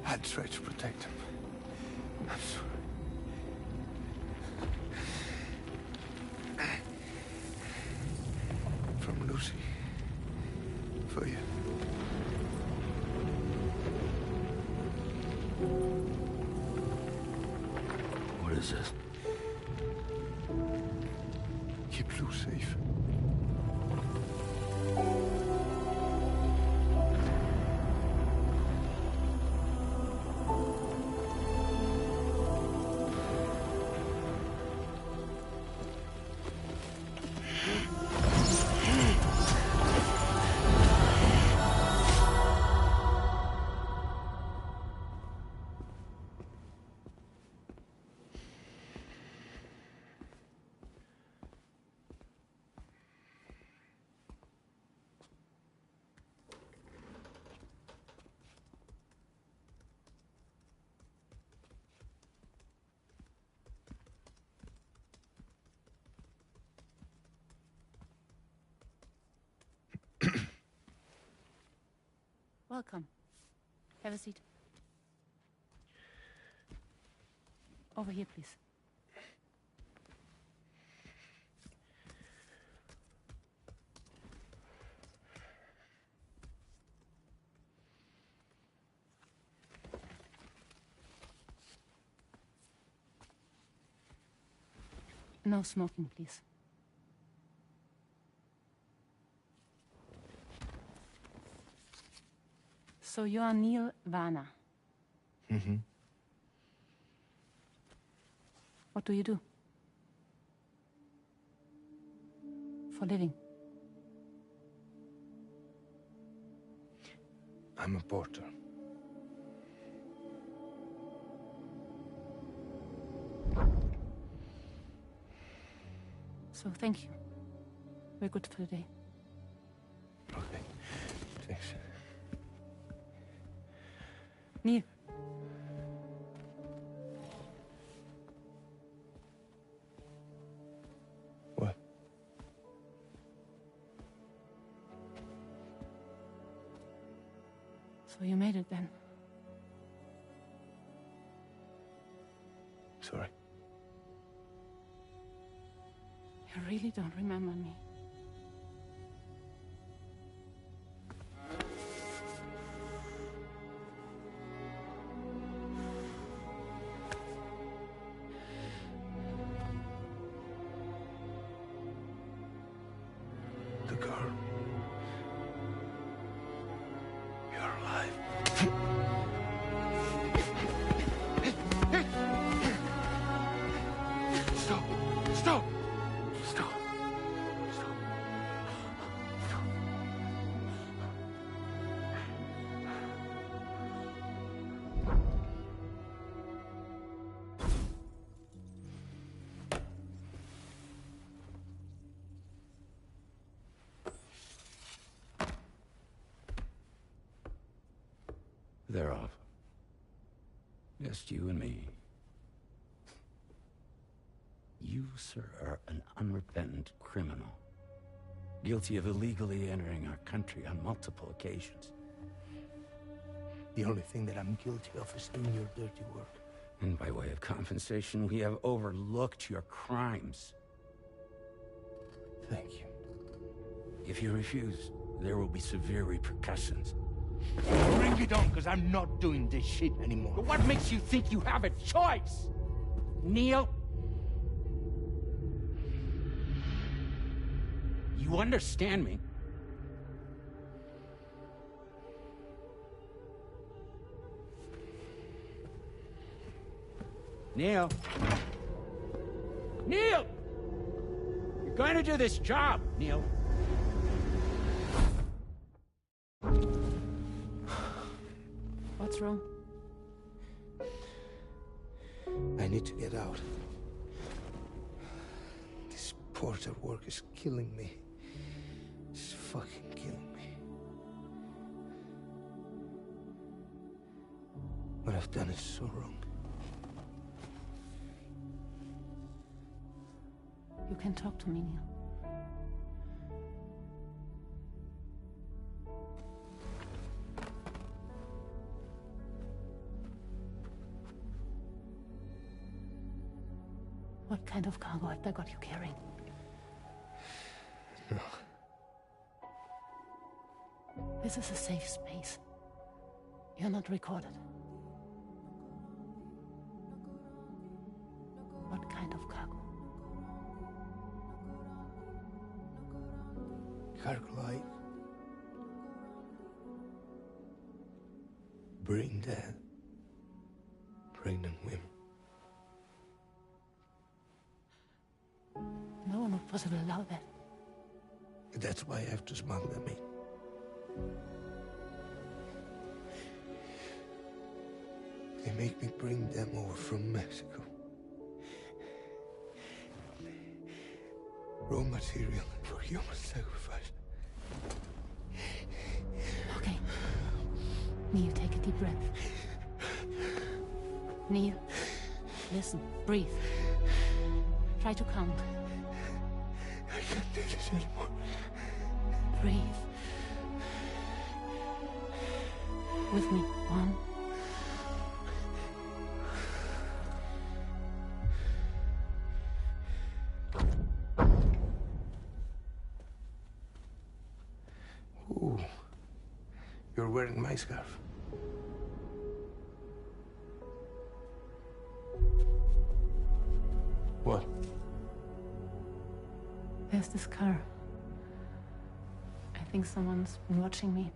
I'd try to protect him. I'm sorry. From Lucy. For you. What is this? Keep Lou safe. Welcome. Have a seat. Over here, please. No smoking, please. So you are Neil Varner. Mm-hmm. What do you do? For a living? I'm a porter. So thank you. We're good for the day. Okay. Thanks. Neil. What? So you made it then? Sorry. You really don't remember me. The girl. You're alive. Stop! Stop! Stop! Stop! Stop! They're off. Just you and me. You, sir, are an unrepentant criminal. Guilty of illegally entering our country on multiple occasions. The only thing that I'm guilty of is doing your dirty work. And by way of compensation, we have overlooked your crimes. Thank you. If you refuse, there will be severe repercussions. Bring it on, because I'm not doing this shit anymore. But what makes you think you have a choice? Neil? You understand me? Neil? Neil! You're going to do this job, Neil. What's wrong? I need to get out. This porter work is killing me. It's fucking killing me. What I've done is so wrong. You can talk to me, Neil. What kind of cargo have they got you carrying? No. This is a safe space. You're not recorded. What kind of cargo? Cargo like bring dead, pregnant women. No one would possibly allow that. That's why I have to smuggle them in. They make me bring them over from Mexico. Raw material for human sacrifice. Okay. Neil, take a deep breath. Neil, listen, breathe. Try to count. I can't do this anymore. Breathe. with me. 1. Ooh. You're wearing my scarf. What? There's this car. I think someone's been watching me.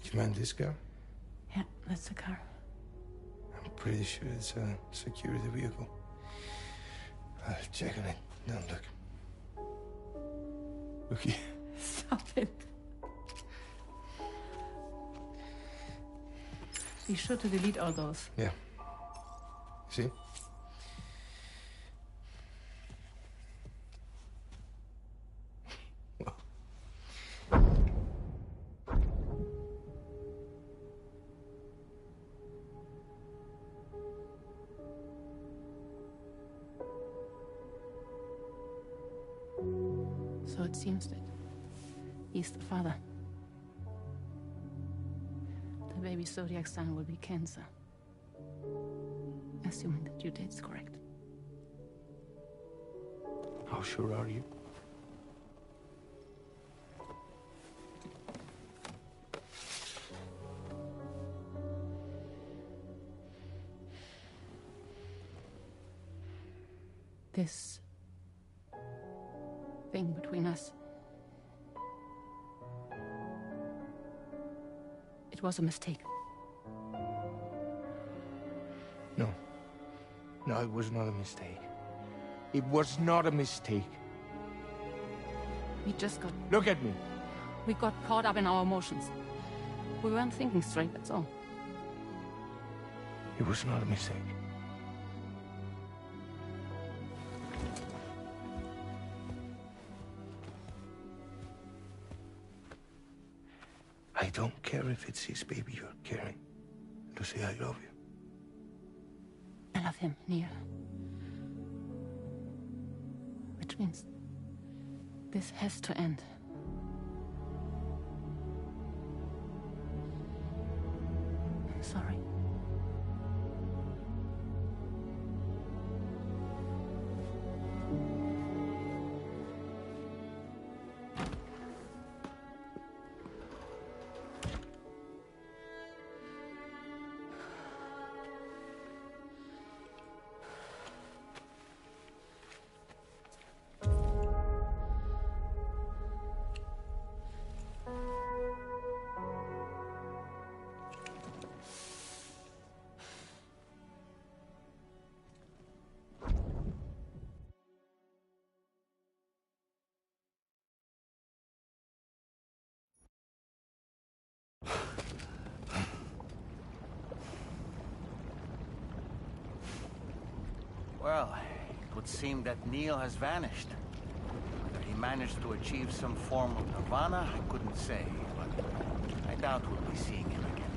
Do you mind this car? Yeah, that's the car. I'm pretty sure it's a security vehicle. I'll check on it. Don't look. Look here. Stop it. Be sure to delete all those. Yeah. See? So it seems that he's the father. The baby Zodiac son will be cancer. Assuming that due date's correct. How sure are you? This thing between us. It was a mistake. No. No, it was not a mistake. It was not a mistake. We just got... Look at me. We got caught up in our emotions. We weren't thinking straight, that's all. It was not a mistake. I don't care if it's his baby you're carrying. To say I love you. I love him, Neil. Which means this has to end. I'm sorry. Well, it would seem that Neil has vanished. Whether he managed to achieve some form of nirvana, I couldn't say, but I doubt we'll be seeing him again.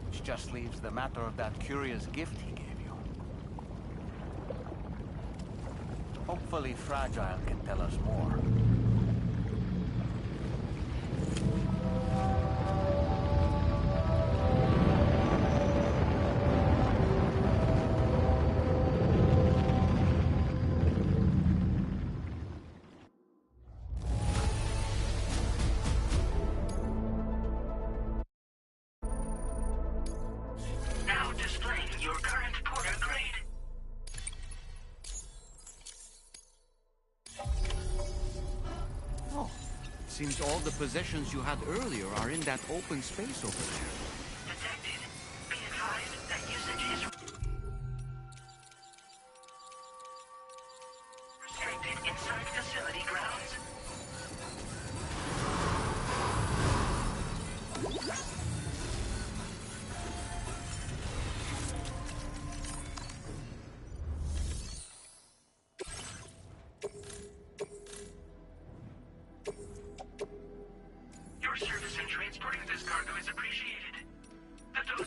Which just leaves the matter of that curious gift he gave you. Hopefully Fragile can tell us more. Seems all the possessions you had earlier are in that open space over there. Detected. Be advised that usage is restricted inside facility grounds. Your service in transporting this cargo is appreciated. The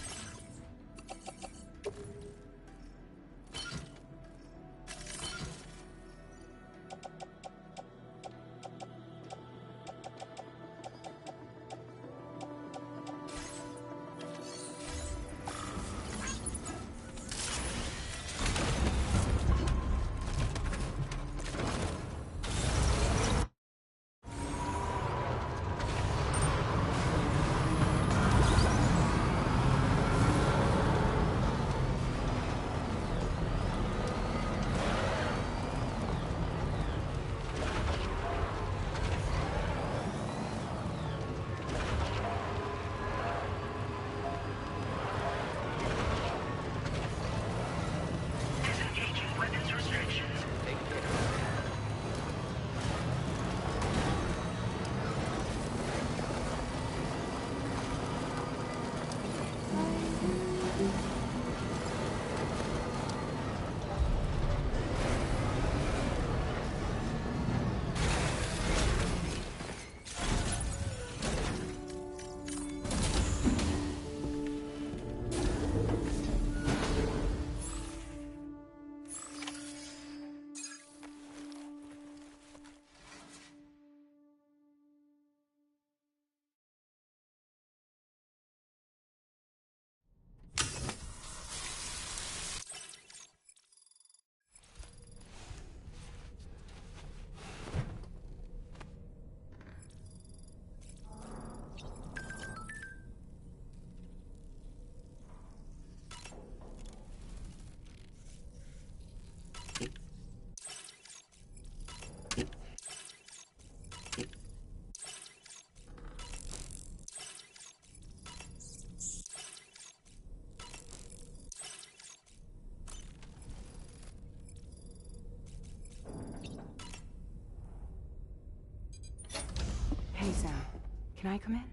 Can I come in?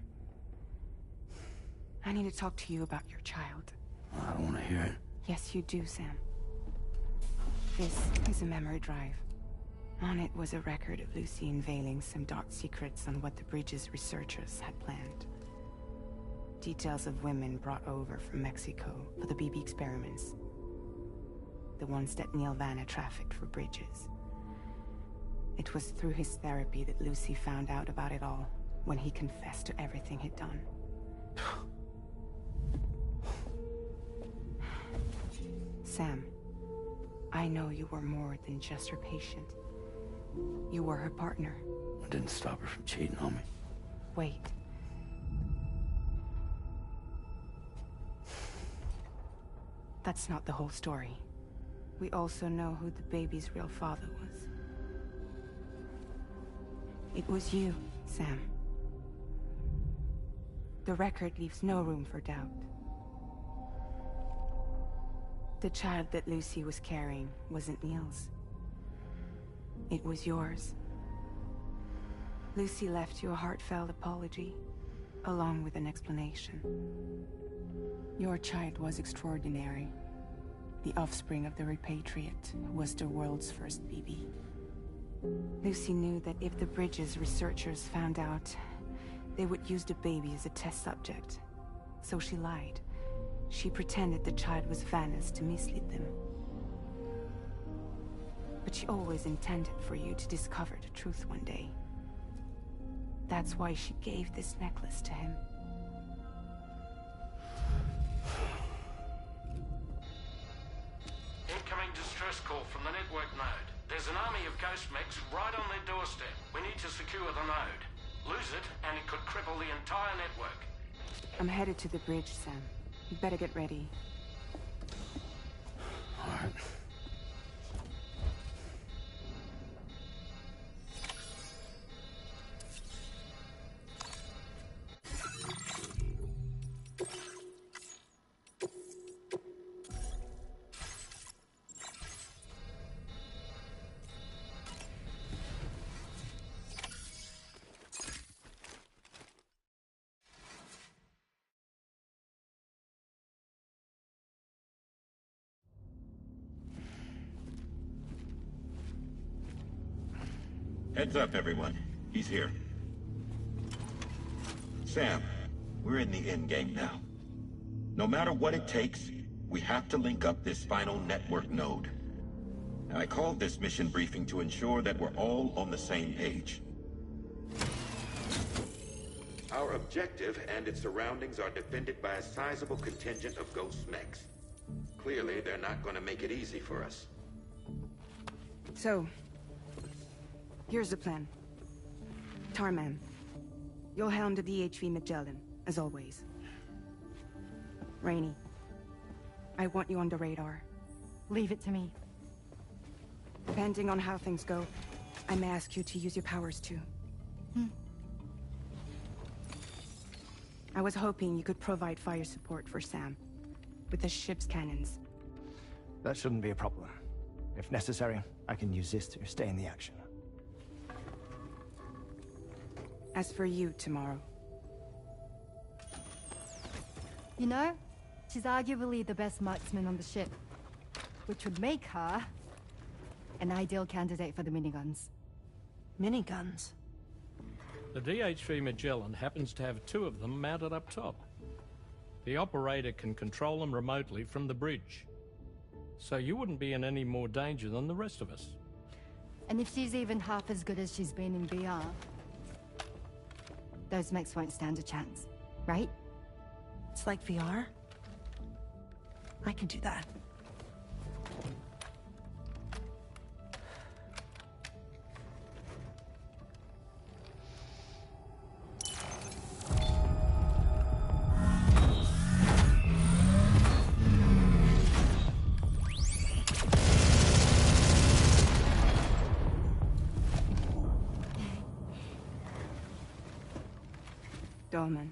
I need to talk to you about your child. I don't want to hear it. Yes, you do, Sam. This is a memory drive. On it was a record of Lucy unveiling some dark secrets on what the Bridges researchers had planned. Details of women brought over from Mexico for the BB experiments. The ones that Neil Vanna trafficked for Bridges. It was through his therapy that Lucy found out about it all, when he confessed to everything he'd done. Sam, I know you were more than just her patient. You were her partner. I didn't stop her from cheating on me. Wait. That's not the whole story. We also know who the baby's real father was. It was you, Sam. The record leaves no room for doubt. The child that Lucy was carrying wasn't Neil's. It was yours. Lucy left you a heartfelt apology, along with an explanation. Your child was extraordinary. The offspring of the repatriate who was the world's first BB. Lucy knew that if the Bridges researchers found out, they would use the baby as a test subject. So she lied. She pretended the child was Vanna's to mislead them. But she always intended for you to discover the truth one day. That's why she gave this necklace to him. Incoming distress call from the network node. There's an army of ghost mechs right on their doorstep. We need to secure the node. Lose it, and it could cripple the entire network. I'm headed to the bridge, Sam. You better get ready. All right. Heads up, everyone. He's here. Sam, we're in the endgame now. No matter what it takes, we have to link up this final network node. I called this mission briefing to ensure that we're all on the same page. Our objective and its surroundings are defended by a sizable contingent of ghost mechs. Clearly, they're not going to make it easy for us. So, here's the plan. Tarman, you'll helm the DHV Magellan, as always. Rainey, I want you on the radar. Leave it to me. Depending on how things go, I may ask you to use your powers too. I was hoping you could provide fire support for Sam, with the ship's cannons. That shouldn't be a problem. If necessary, I can use this to stay in the action. As for you, tomorrow. You know, she's arguably the best marksman on the ship, which would make her an ideal candidate for the miniguns. Miniguns? The DHV Magellan happens to have 2 of them mounted up top. The operator can control them remotely from the bridge. So you wouldn't be in any more danger than the rest of us. And if she's even half as good as she's been in VR, those mechs won't stand a chance, right? It's like VR? I can do that. Dolman,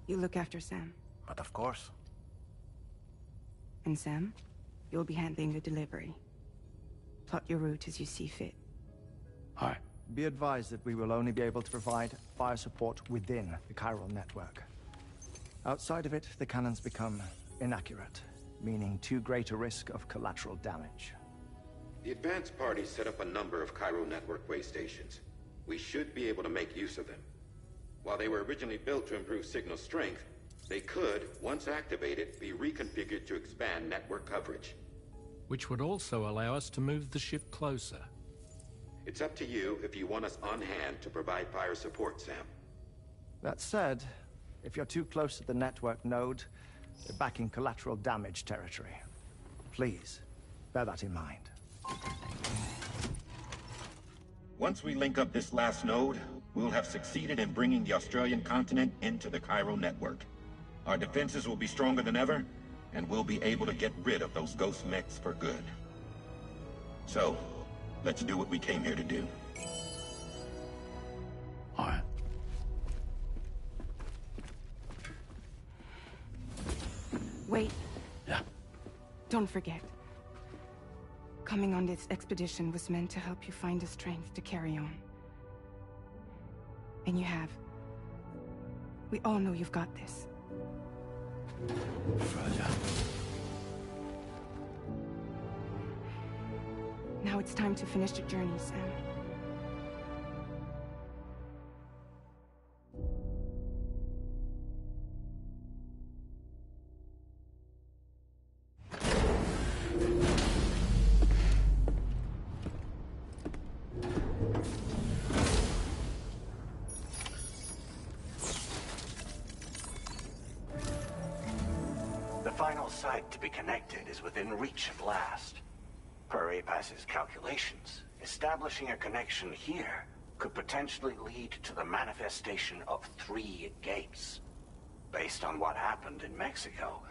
you look after Sam. But of course. And Sam, you'll be handling the delivery. Plot your route as you see fit. All right, Be advised that we will only be able to provide fire support within the chiral network. Outside of it, the cannons become inaccurate, meaning too great a risk of collateral damage. The advanced party set up a number of chiral network way stations. We should be able to make use of them. While they were originally built to improve signal strength, they could, once activated, be reconfigured to expand network coverage. Which would also allow us to move the ship closer. It's up to you if you want us on hand to provide fire support, Sam. That said, if you're too close to the network node, you're back in collateral damage territory. Please, bear that in mind. Once we link up this last node, we'll have succeeded in bringing the Australian continent into the chiral network. Our defenses will be stronger than ever, and we'll be able to get rid of those ghost mechs for good. So, let's do what we came here to do. All right. Wait. Yeah. Don't forget. Coming on this expedition was meant to help you find the strength to carry on. And you have. We all know you've got this. Fragile. Now it's time to finish the journey, Sam. The final site to be connected is within reach at last. Per APAS's calculations, establishing a connection here could potentially lead to the manifestation of 3 gates. Based on what happened in Mexico,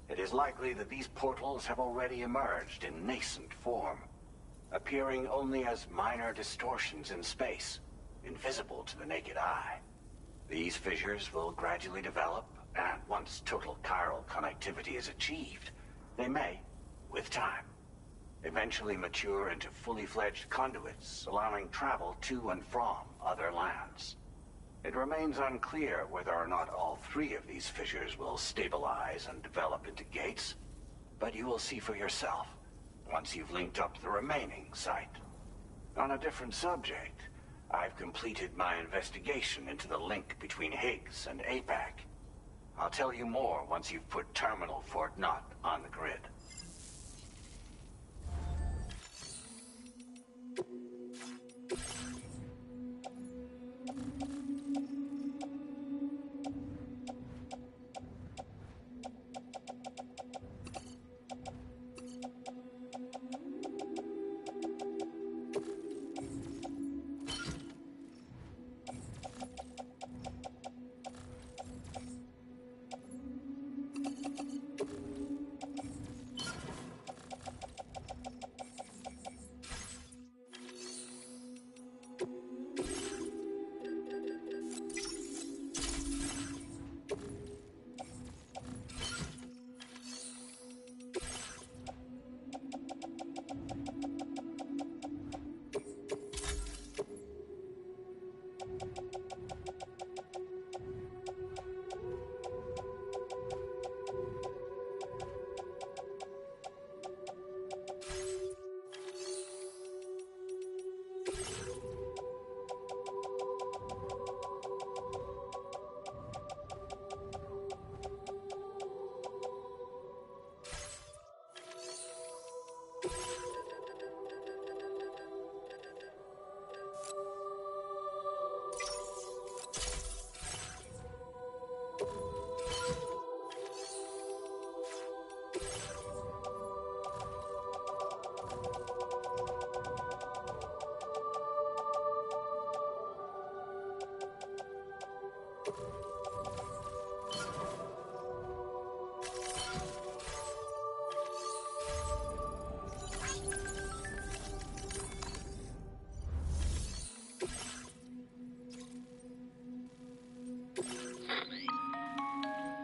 it is likely that these portals have already emerged in nascent form, appearing only as minor distortions in space, invisible to the naked eye. These fissures will gradually develop, and once total chiral connectivity is achieved, they may, with time, eventually mature into fully fledged conduits, allowing travel to and from other lands. It remains unclear whether or not all 3 of these fissures will stabilize and develop into gates, but you will see for yourself once you've linked up the remaining site. On a different subject, I've completed my investigation into the link between Higgs and APAC. I'll tell you more once you've put Terminal Fort Knott on the grid.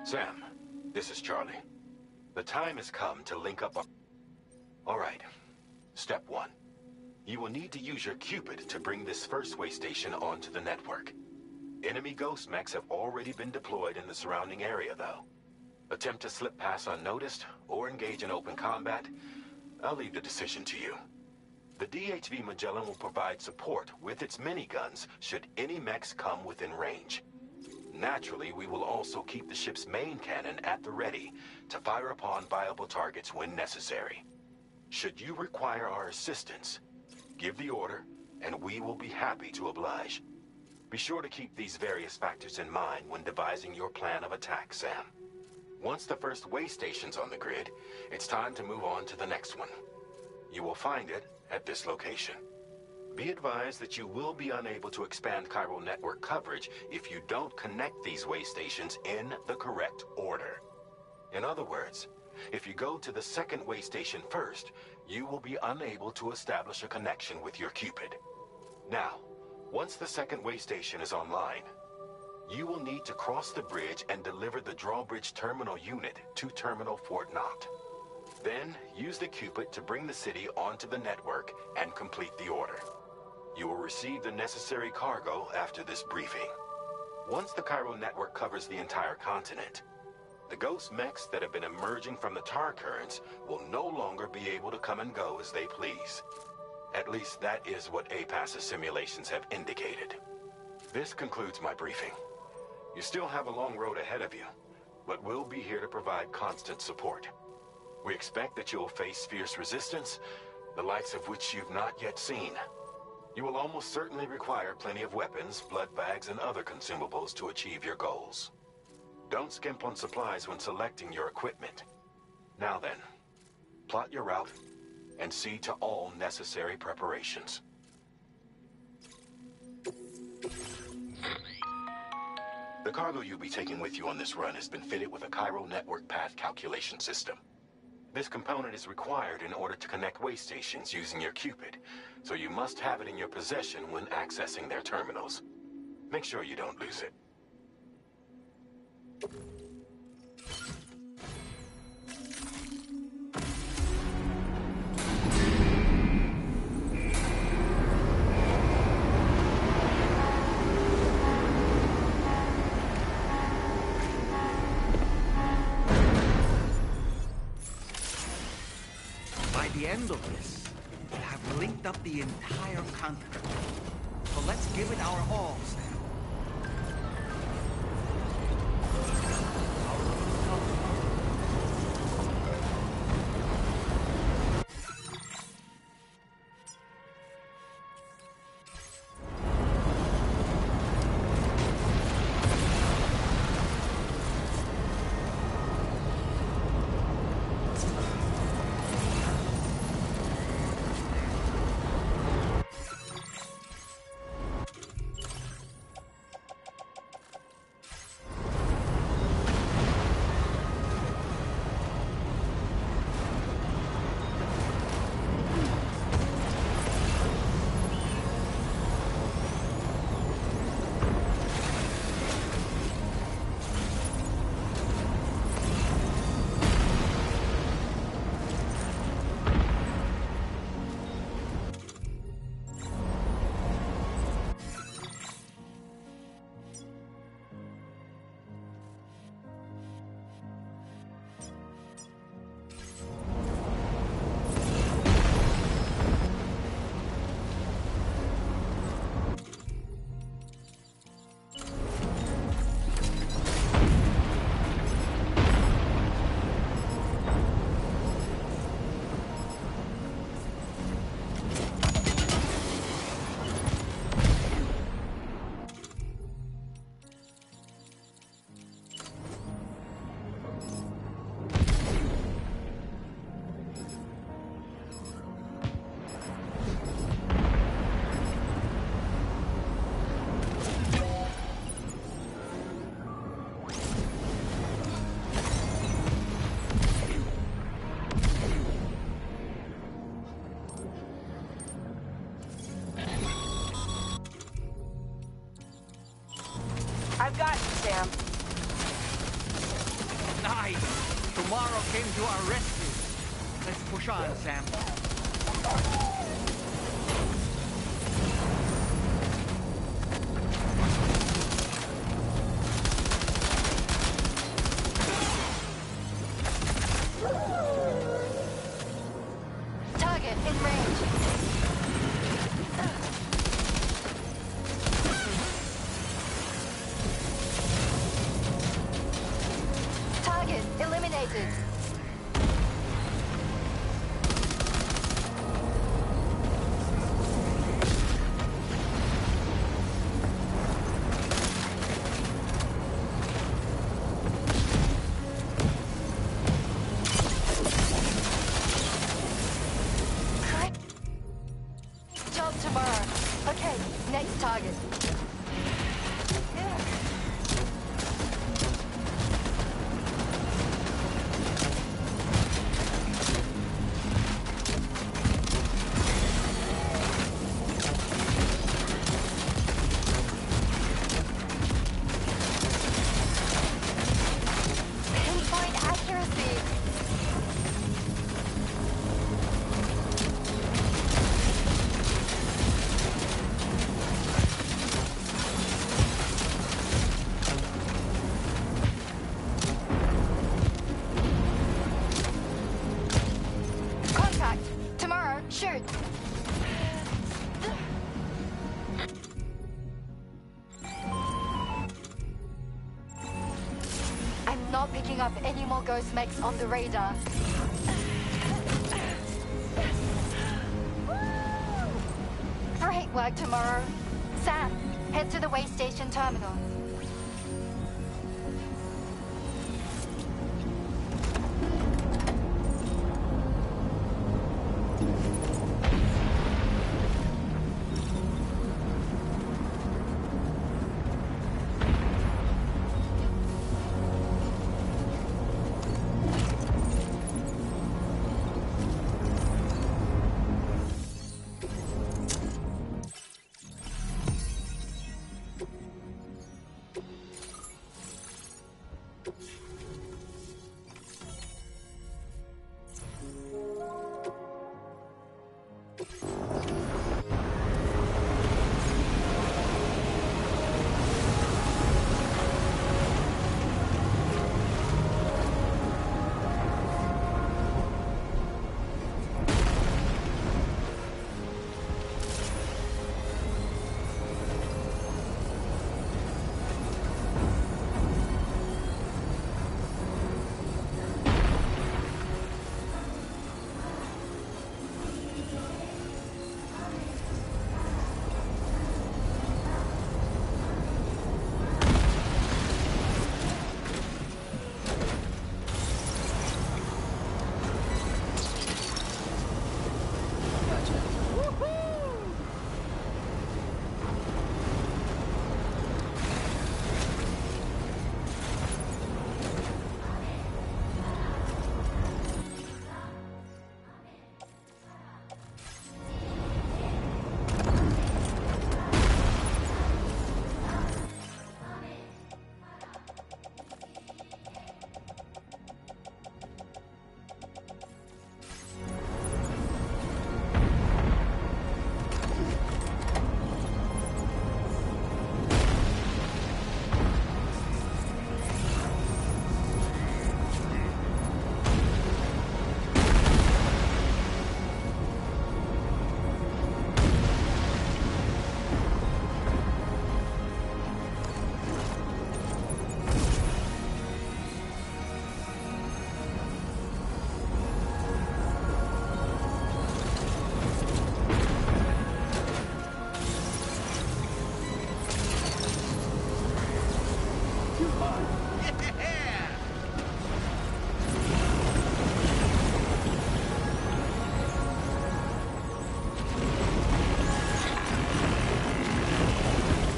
Sam, this is Charlie. The time has come to link up our... All right. Step 1. You will need to use your Cupid to bring this first way station onto the network. Enemy ghost mechs have already been deployed in the surrounding area, though. Attempt to slip past unnoticed or engage in open combat, I'll leave the decision to you. The DHV Magellan will provide support with its miniguns should any mechs come within range. Naturally, we will also keep the ship's main cannon at the ready to fire upon viable targets when necessary. Should you require our assistance, give the order, and we will be happy to oblige. Be sure to keep these various factors in mind when devising your plan of attack, Sam. Once the first way station's on the grid, it's time to move on to the next one. You will find it at this location. Be advised that you will be unable to expand chiral network coverage if you don't connect these way stations in the correct order. In other words, if you go to the second way station first, you will be unable to establish a connection with your Cupid. Now, once the second way station is online, you will need to cross the bridge and deliver the drawbridge terminal unit to Terminal Fort Knott. Then, use the Cupid to bring the city onto the network and complete the order. You will receive the necessary cargo after this briefing. Once the chiral network covers the entire continent, the ghost mechs that have been emerging from the tar currents will no longer be able to come and go as they please. At least that is what APAS's simulations have indicated. This concludes my briefing. You still have a long road ahead of you, but we'll be here to provide constant support. We expect that you'll face fierce resistance, the likes of which you've not yet seen. You will almost certainly require plenty of weapons, blood bags, and other consumables to achieve your goals. Don't skimp on supplies when selecting your equipment. Now then, plot your route and see to all necessary preparations. The cargo you'll be taking with you on this run has been fitted with a chiral network path calculation system. This component is required in order to connect way stations using your Cupid, so you must have it in your possession when accessing their terminals. Make sure you don't lose it. By the end of this, we'll have linked up the entire continent. So let's give it our all, Sam. I've got you, Sam. Nice! Tomorrow came to our rescue. Let's push on, Sam. spotted. Job tomorrow. Okay, next target. Pinpoint accuracy. Contact. Tomorrow, shoot. I'm not picking up any more ghost mechs on the radar. Great work, Tomorrow. Sam, head to the way station terminal.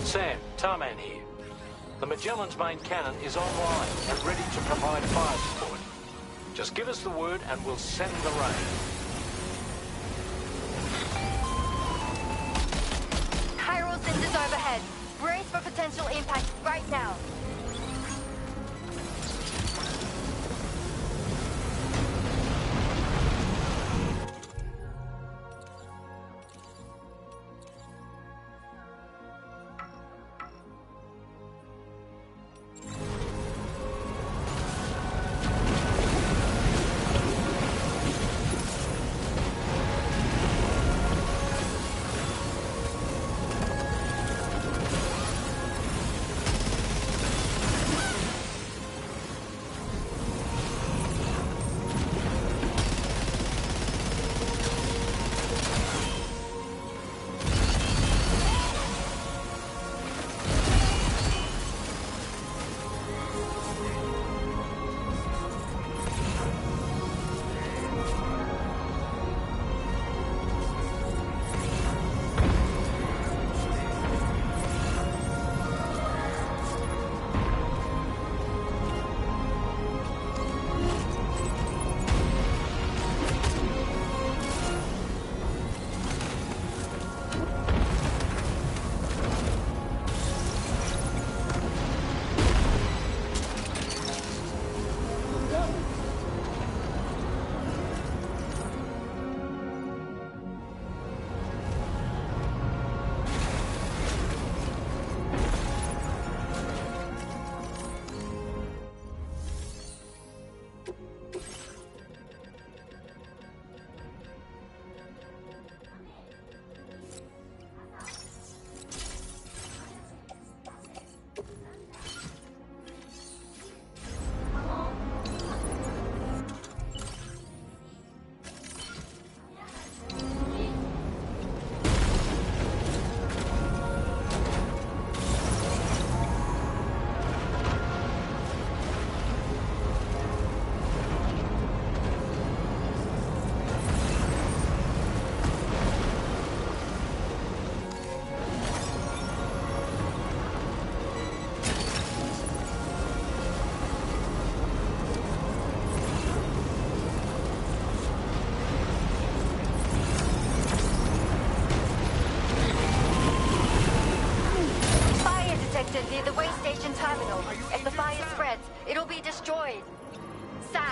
Sam, Tarman here. The Magellan's main cannon is online and ready to provide fire support. Just give us the word and we'll send the rain. Chiral cinders overhead. Brace for potential impact right now.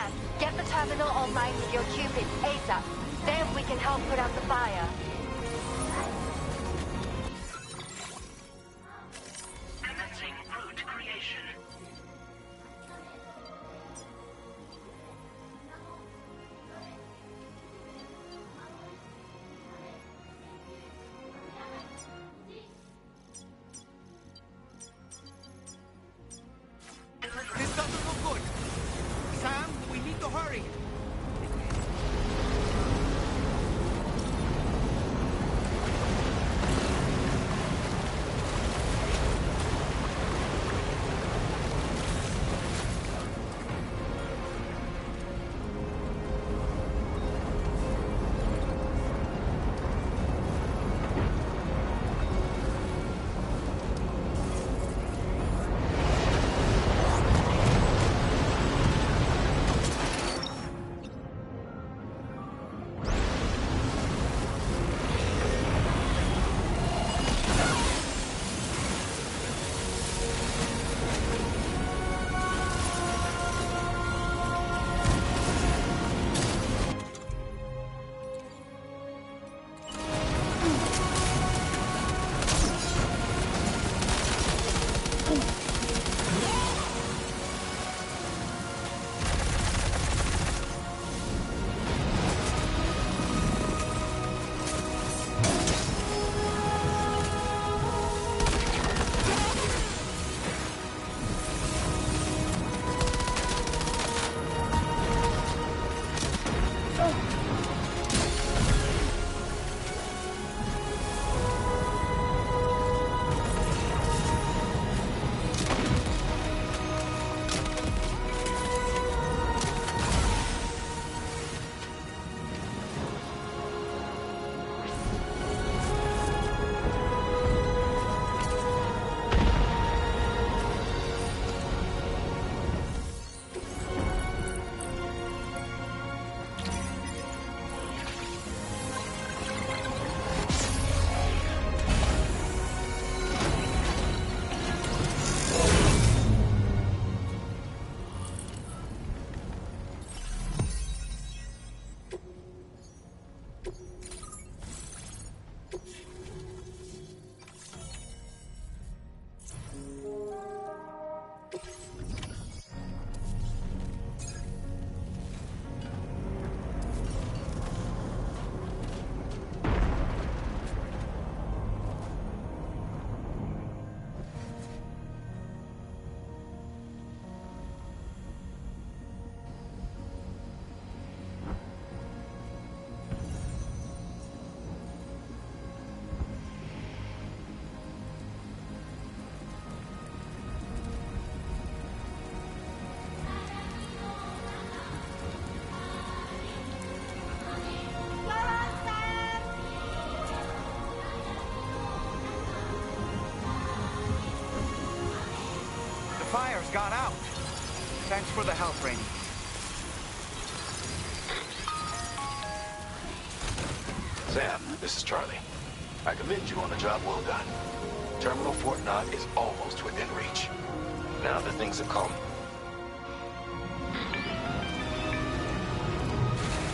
Sam, get the terminal online with your Cupid, ASAP. Then we can help put out the fire. Commencing route creation. This doesn't look good. Sam, we need to hurry. Fire's gone out. Thanks for the help, Rainey. Sam, this is Charlie. I commend you on a job well done. Terminal Fort Knott is almost within reach. Now that things have calmed.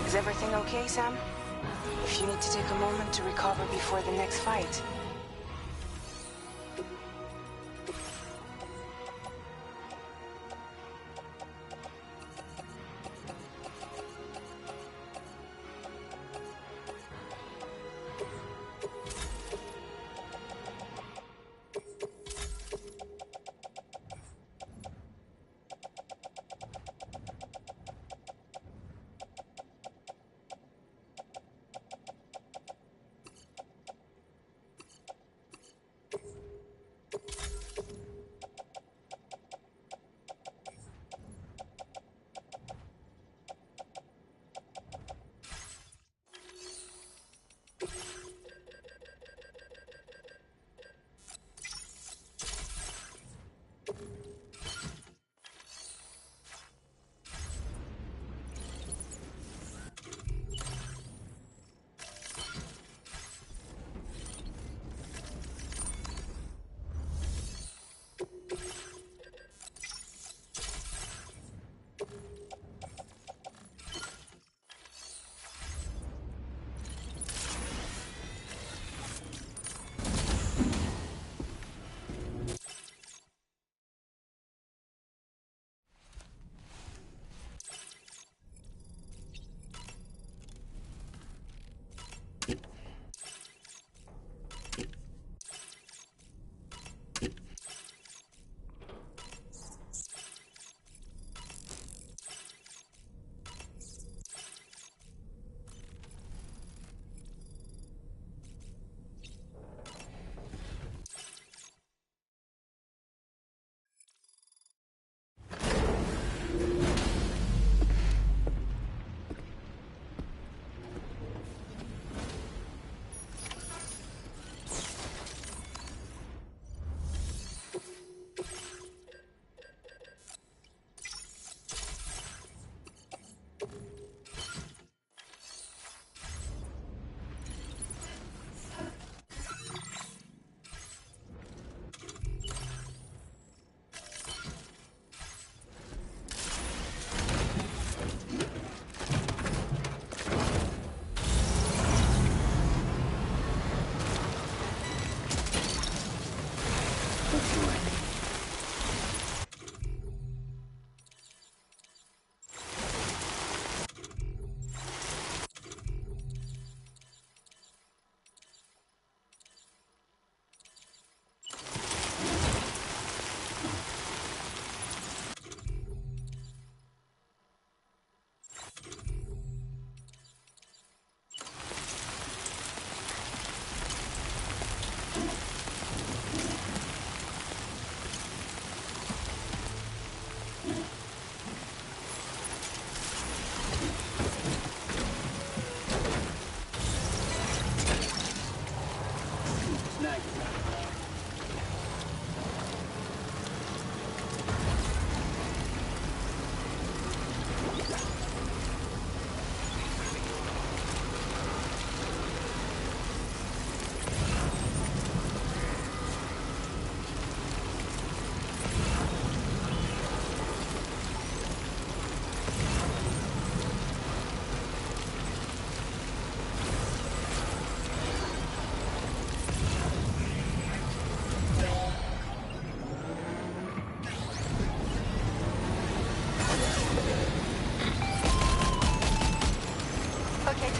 Is everything okay, Sam? If you need to take a moment to recover before the next fight.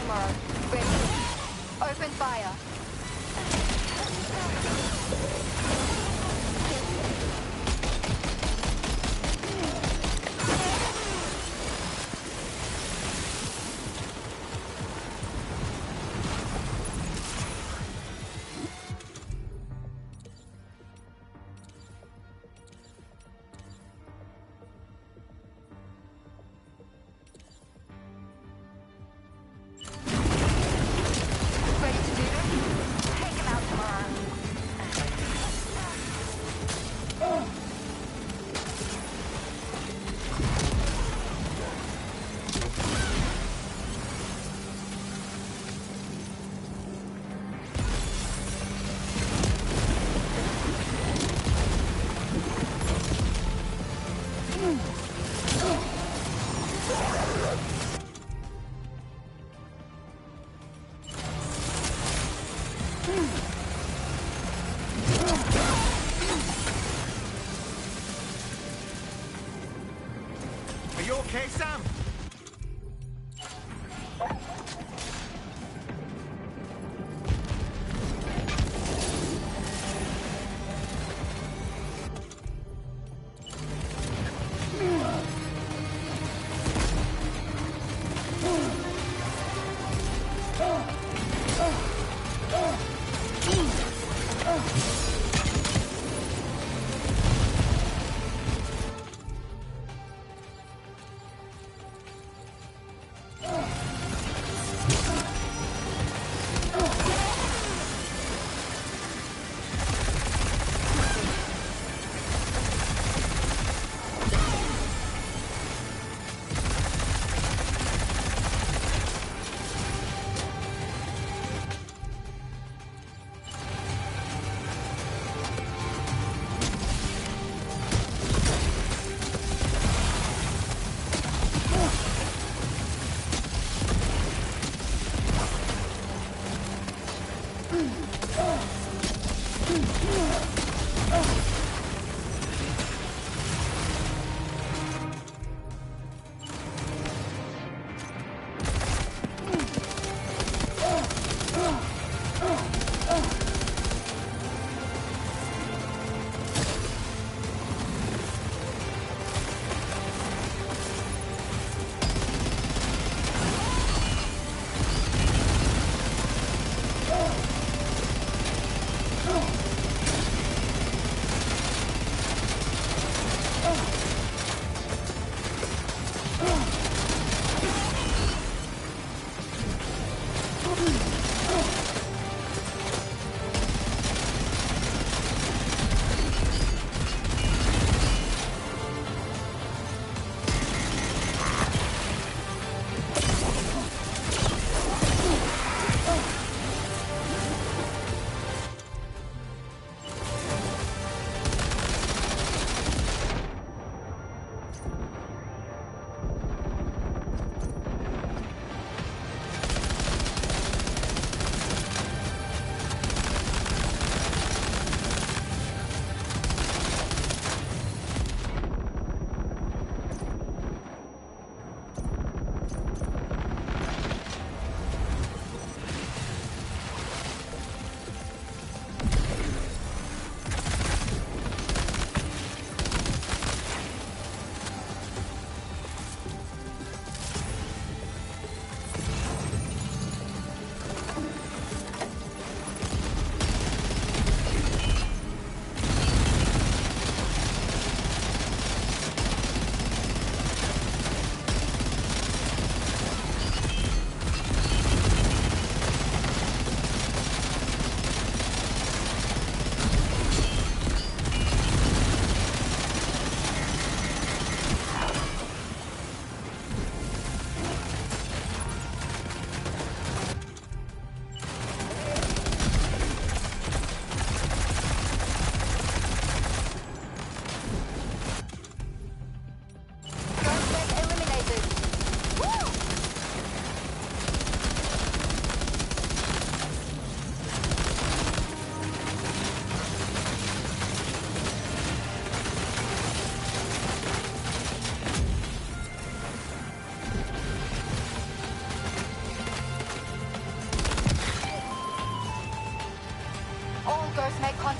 tomorrow. Ready. Open fire. Are you okay, Sam?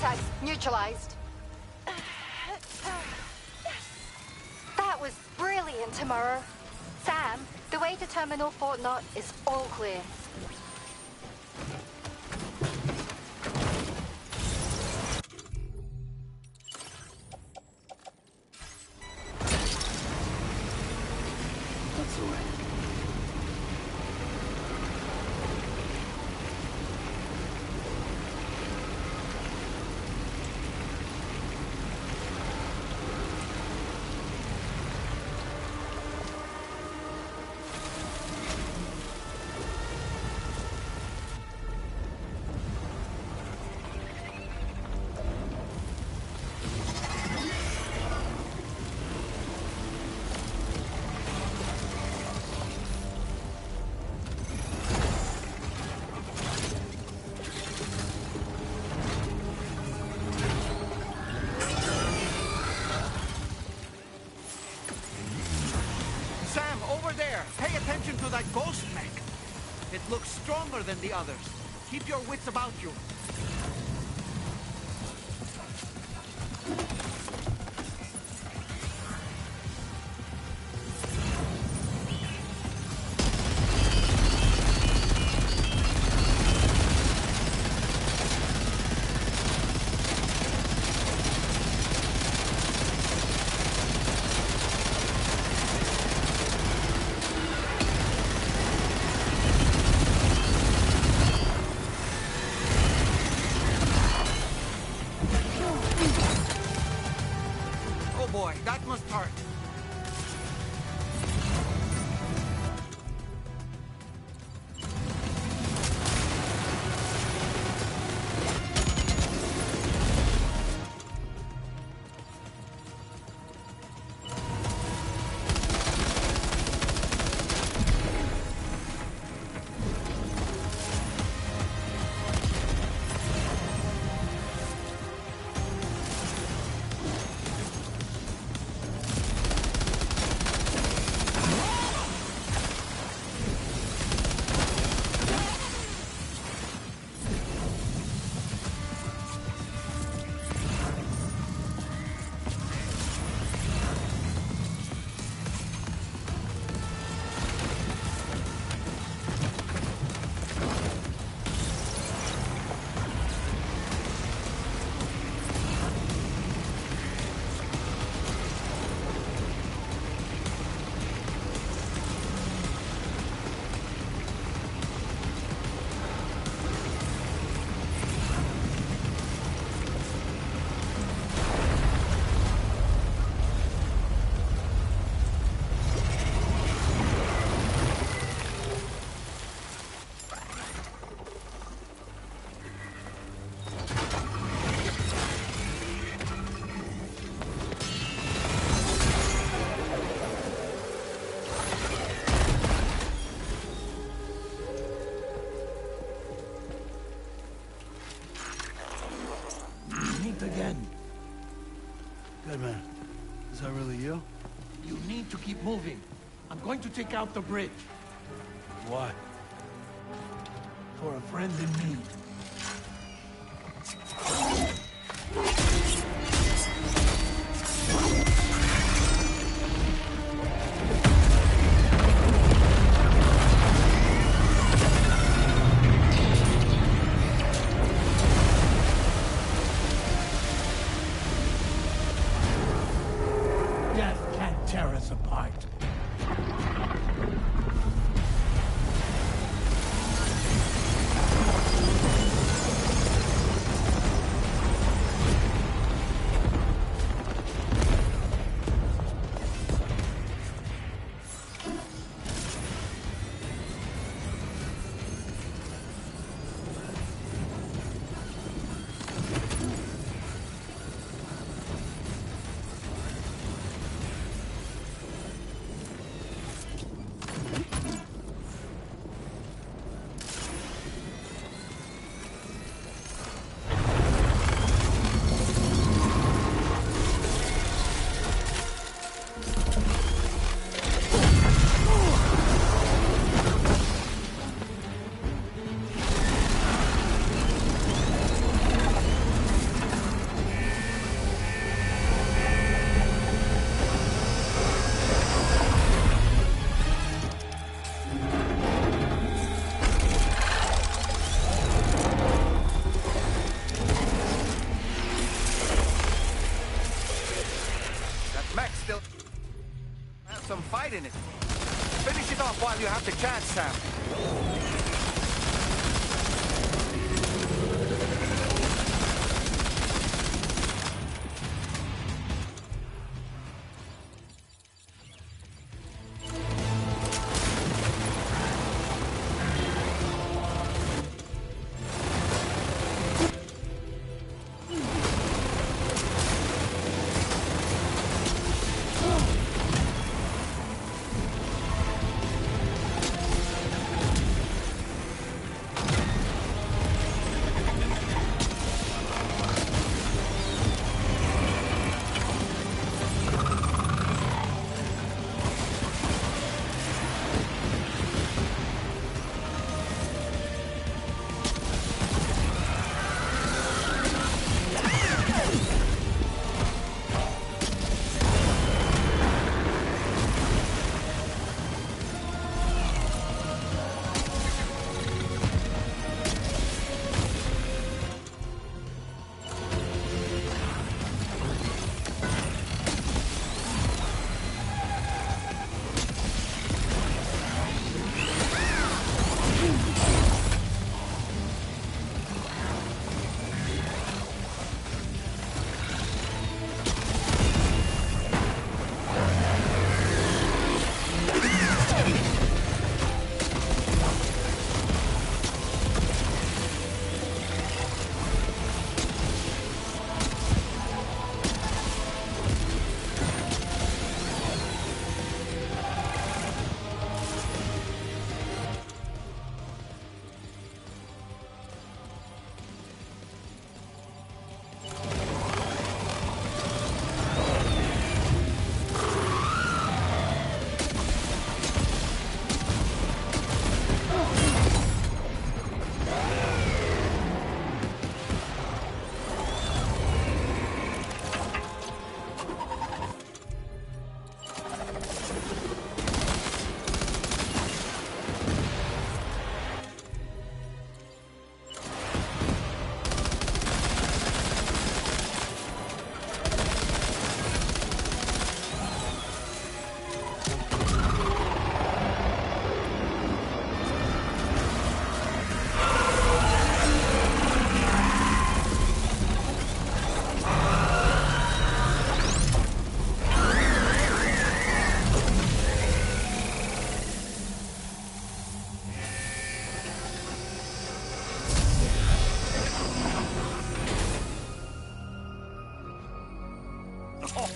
Contacts neutralized. That was brilliant, Tomorrow. Sam, the way to Terminal Fort Knott is all clear. That's the way. Pay attention to that ghost mech. It looks stronger than the others. Keep your wits about you. That must hurt. Again. Good man. Is that really you? You need to keep moving. I'm going to take out the bridge. Why? For a friend in need. Tear us apart. Finish it off while you have the chance, Sam.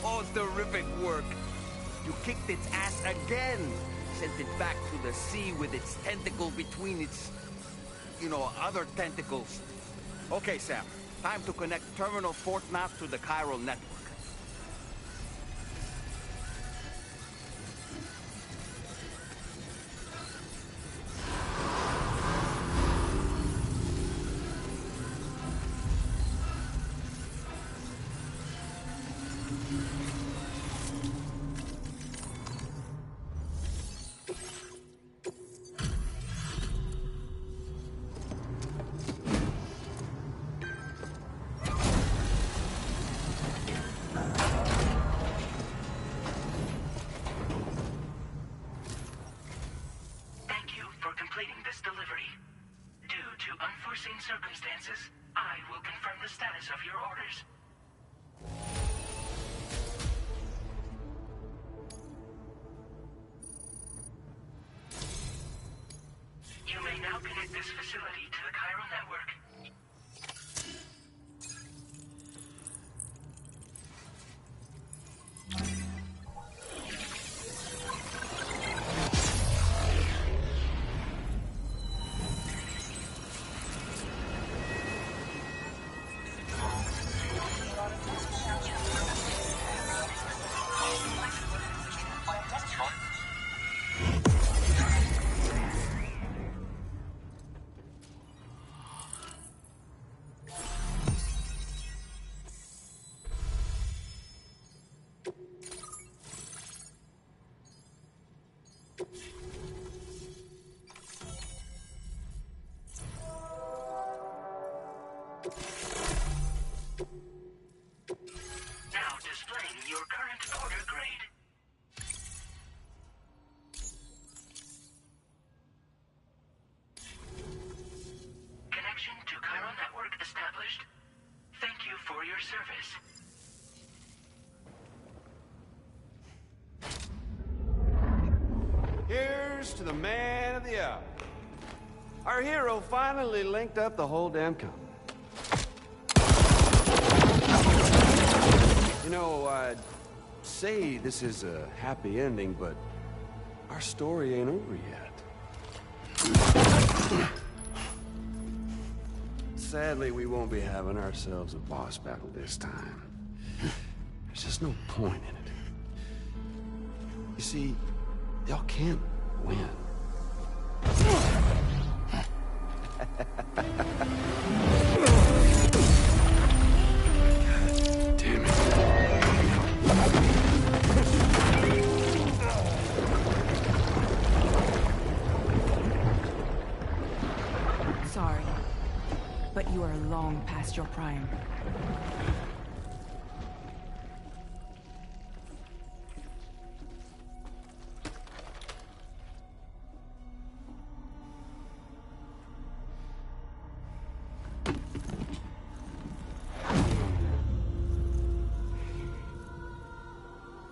Oh, terrific work. You kicked its ass again. Sent it back to the sea with its tentacle between its, other tentacles. Okay, Sam. Time to connect Terminal Fort Map to the chiral network. Circumstances, I will confirm the status of your orders. You may now connect this facility to the chiral network. accomplished. Thank you for your service. Here's to the man of the hour. Our hero finally linked up the whole damn company. You know, I'd say this is a happy ending, but our story ain't over yet. Sadly, we won't be having ourselves a boss battle this time. There's just no point in it. You see, y'all can't win. Damn it. Sorry, but you are long past your prime.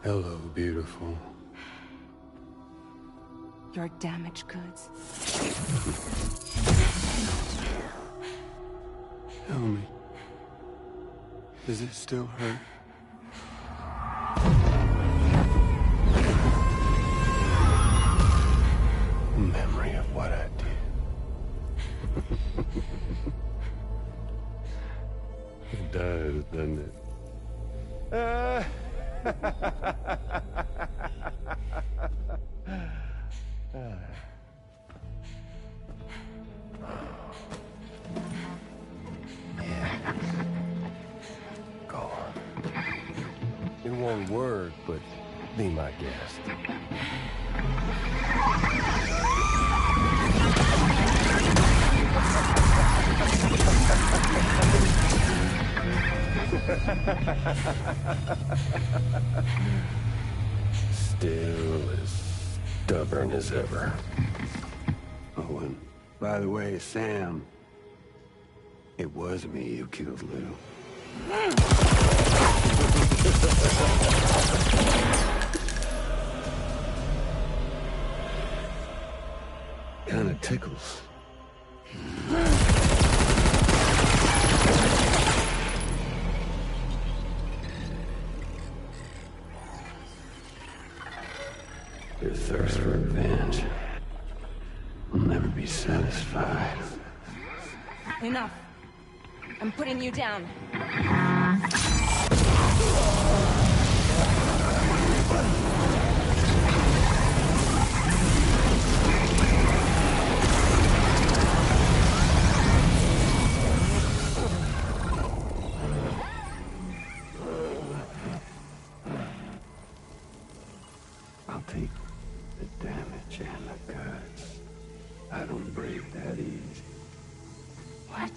Hello, beautiful. Your damaged goods. Tell me, does it still hurt? Memory of what I did. It does, doesn't it? Go on. In one word, but be my guest. Still as stubborn as ever. Oh, and by the way, Sam, it was me who killed Lou. Kinda tickles. Your thirst for revenge will never be satisfied. Enough. I'm putting you down. I'll take the damage and the goods. I don't break that easy. What?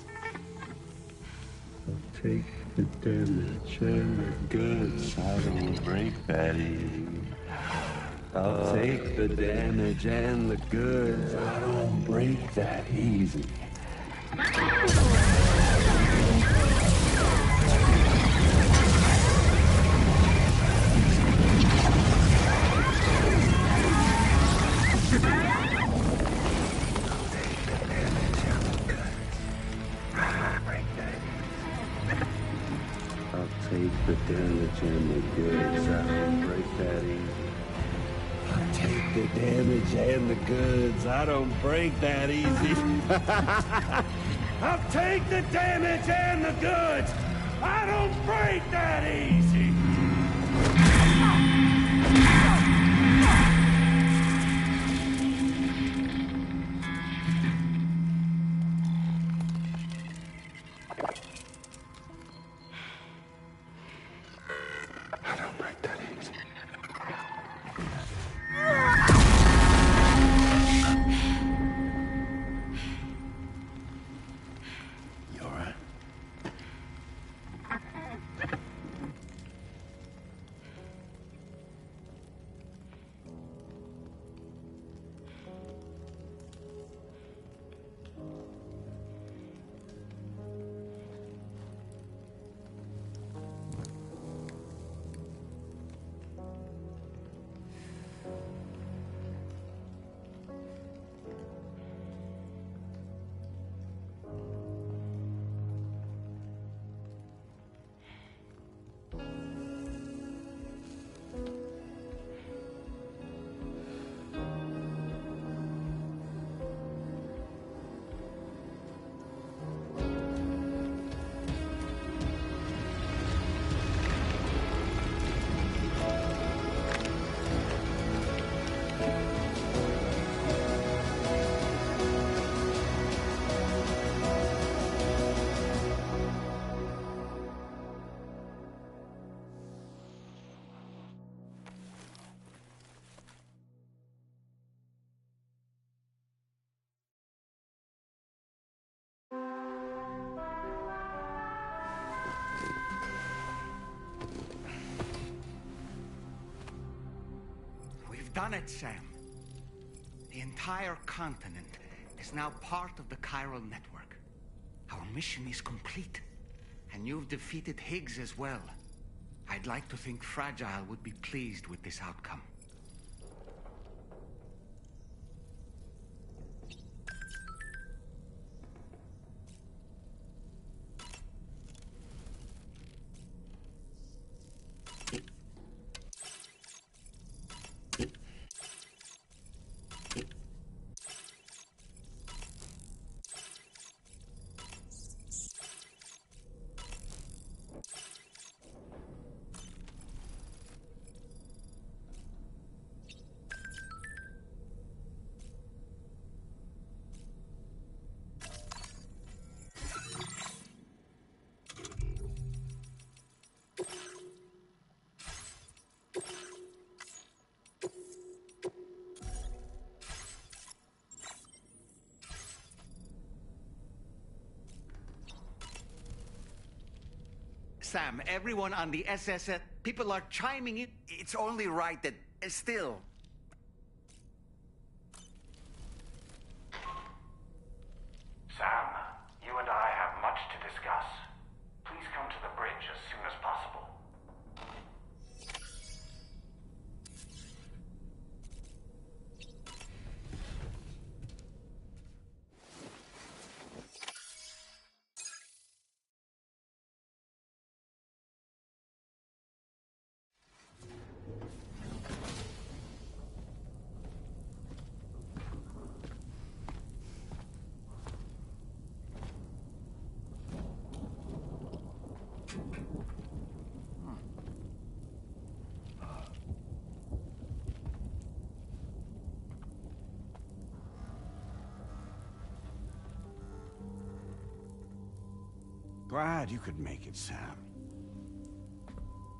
I'll take the damage and the goods. I don't break that easy. I'll take the damage and the goods. I don't break that easy. Take the damage and the goods. I don't break that easy. I'll take the damage and the goods. I don't break that easy. I'll take the damage and the goods. I don't break that easy. I don't break that easy. You all right? done it, Sam. The entire continent is now part of the chiral network. Our mission is complete. And you've defeated Higgs as well. I'd like to think Fragile would be pleased with this outcome. Sam, everyone on the SS, people are chiming in. It's only right that... still... Sam, you and I have much to discuss. Please come to the bridge as soon as possible. Glad you could make it, Sam.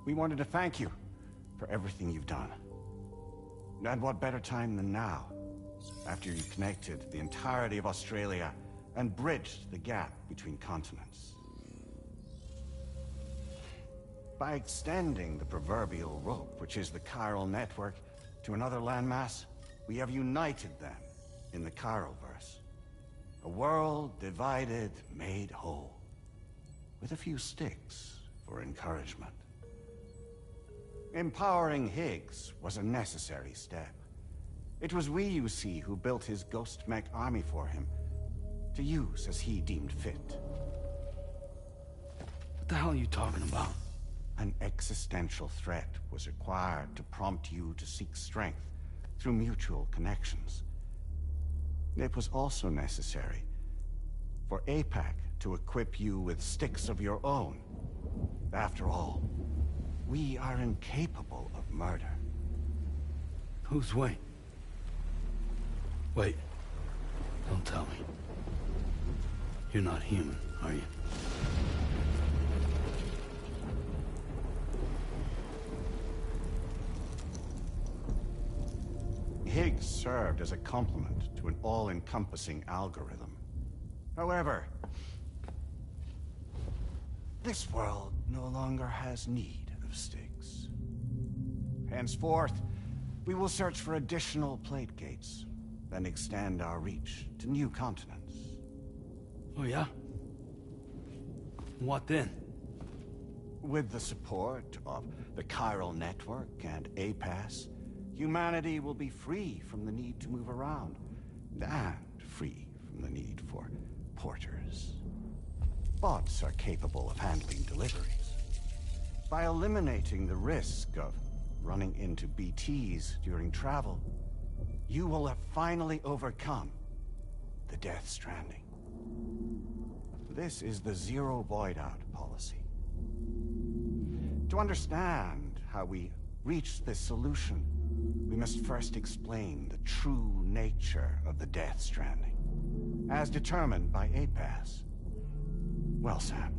We wanted to thank you for everything you've done. And what better time than now, after you connected the entirety of Australia and bridged the gap between continents. By extending the proverbial rope, which is the chiral network, to another landmass, we have united them in the Chiralverse. A world divided, made whole. With a few sticks for encouragement. Empowering Higgs was a necessary step. It was we, you see, who built his ghost mech army for him, to use as he deemed fit. What the hell are you talking about? An existential threat was required to prompt you to seek strength through mutual connections. It was also necessary for APAC to equip you with sticks of your own. After all, we are incapable of murder. Who's Wayne? Wait. Don't tell me. You're not human, are you? Higgs served as a complement to an all-encompassing algorithm. However, this world no longer has need of sticks. Henceforth, we will search for additional plate gates, then extend our reach to new continents. Oh yeah? What then? With the support of the chiral network and APAS, humanity will be free from the need to move around, and free from the need for porters. Bots are capable of handling deliveries. By eliminating the risk of running into BTs during travel, you will have finally overcome the Death Stranding. This is the Zero Void Out policy. To understand how we reached this solution, we must first explain the true nature of the Death Stranding, as determined by APAS. Well, Sam,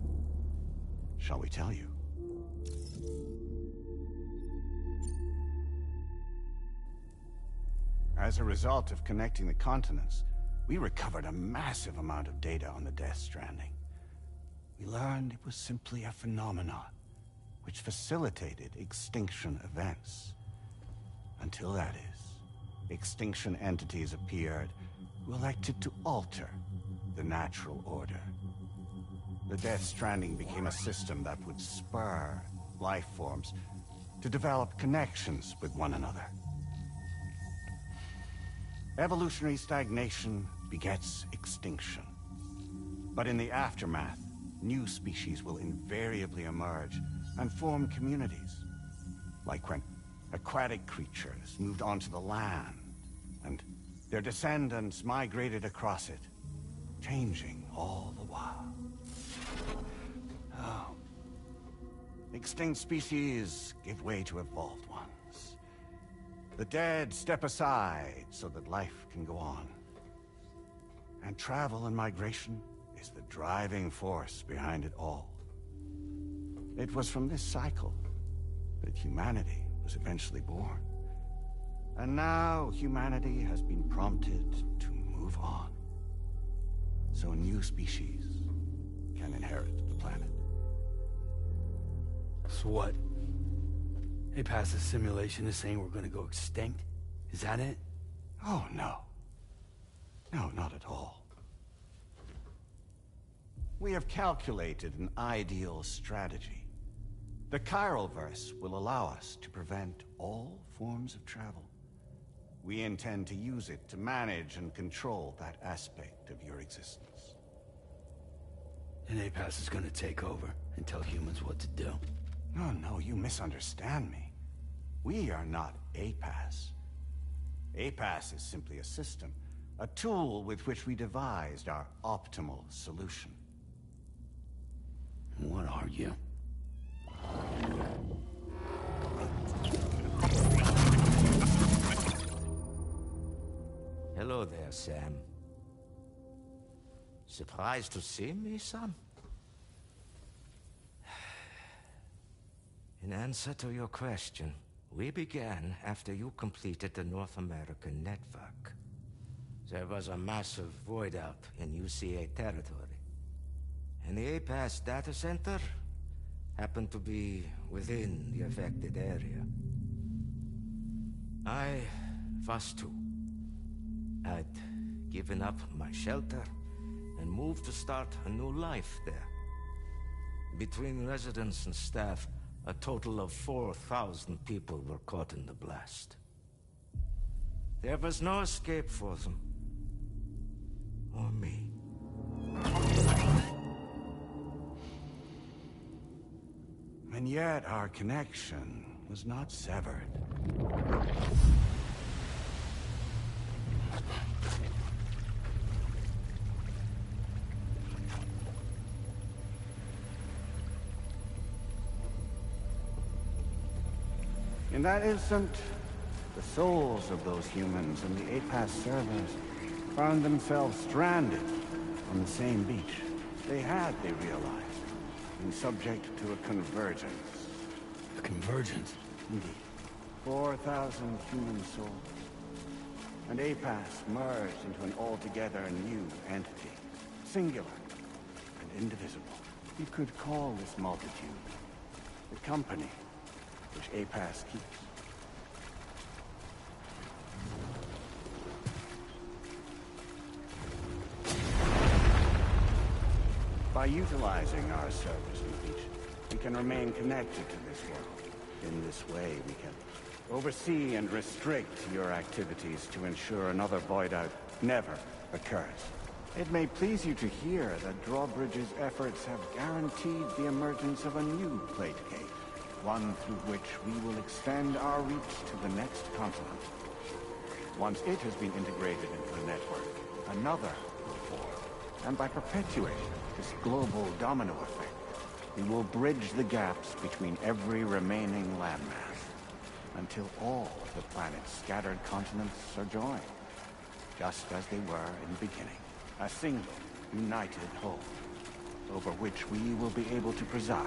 shall we tell you? As a result of connecting the continents, we recovered a massive amount of data on the Death Stranding. We learned it was simply a phenomenon which facilitated extinction events. Until that is, extinction entities appeared who elected to alter the natural order. The Death Stranding became a system that would spur life forms to develop connections with one another. Evolutionary stagnation begets extinction. But in the aftermath, new species will invariably emerge and form communities. Like when aquatic creatures moved onto the land, and their descendants migrated across it, changing all the while. Oh. Extinct species give way to evolved ones. The dead step aside so that life can go on. And travel and migration is the driving force behind it all. It was from this cycle that humanity was eventually born. And now humanity has been prompted to move on. So new species can inherit the planet. So what? They passed a simulation is saying we're gonna go extinct? Is that it? Oh, no. No, not at all. We have calculated an ideal strategy. The Chiralverse will allow us to prevent all forms of travel. We intend to use it to manage and control that aspect of your existence. And APAS is gonna take over and tell humans what to do. No, you misunderstand me. We are not APAS. APAS is simply a system, a tool with which we devised our optimal solution. What are you? Hello there, Sam. Surprised to see me, son? In answer to your question, we began after you completed the North American network. There was a massive void out in UCA territory, and the APAS data center happened to be within the affected area. I was too. I'd given up my shelter and moved to start a new life there. Between residents and staff, a total of 4,000 people were caught in the blast. There was no escape for them. Or me. And yet our connection was not severed. In that instant, the souls of those humans and the APAS servers found themselves stranded on the same beach. They realized, been subject to a convergence. A convergence? Indeed. 4,000 human souls. And APAS merged into an altogether new entity. Singular and indivisible. You could call this multitude the company which APAS keeps. By utilizing our servers on the beach, we can remain connected to this world. In this way, we can oversee and restrict your activities to ensure another void out never occurs. It may please you to hear that Drawbridge's efforts have guaranteed the emergence of a new plate cave. One through which we will extend our reach to the next continent. Once it has been integrated into the network, another will form. And by perpetuating this global domino effect, we will bridge the gaps between every remaining landmass, until all of the planet's scattered continents are joined, just as they were in the beginning. A single, united whole, over which we will be able to preside.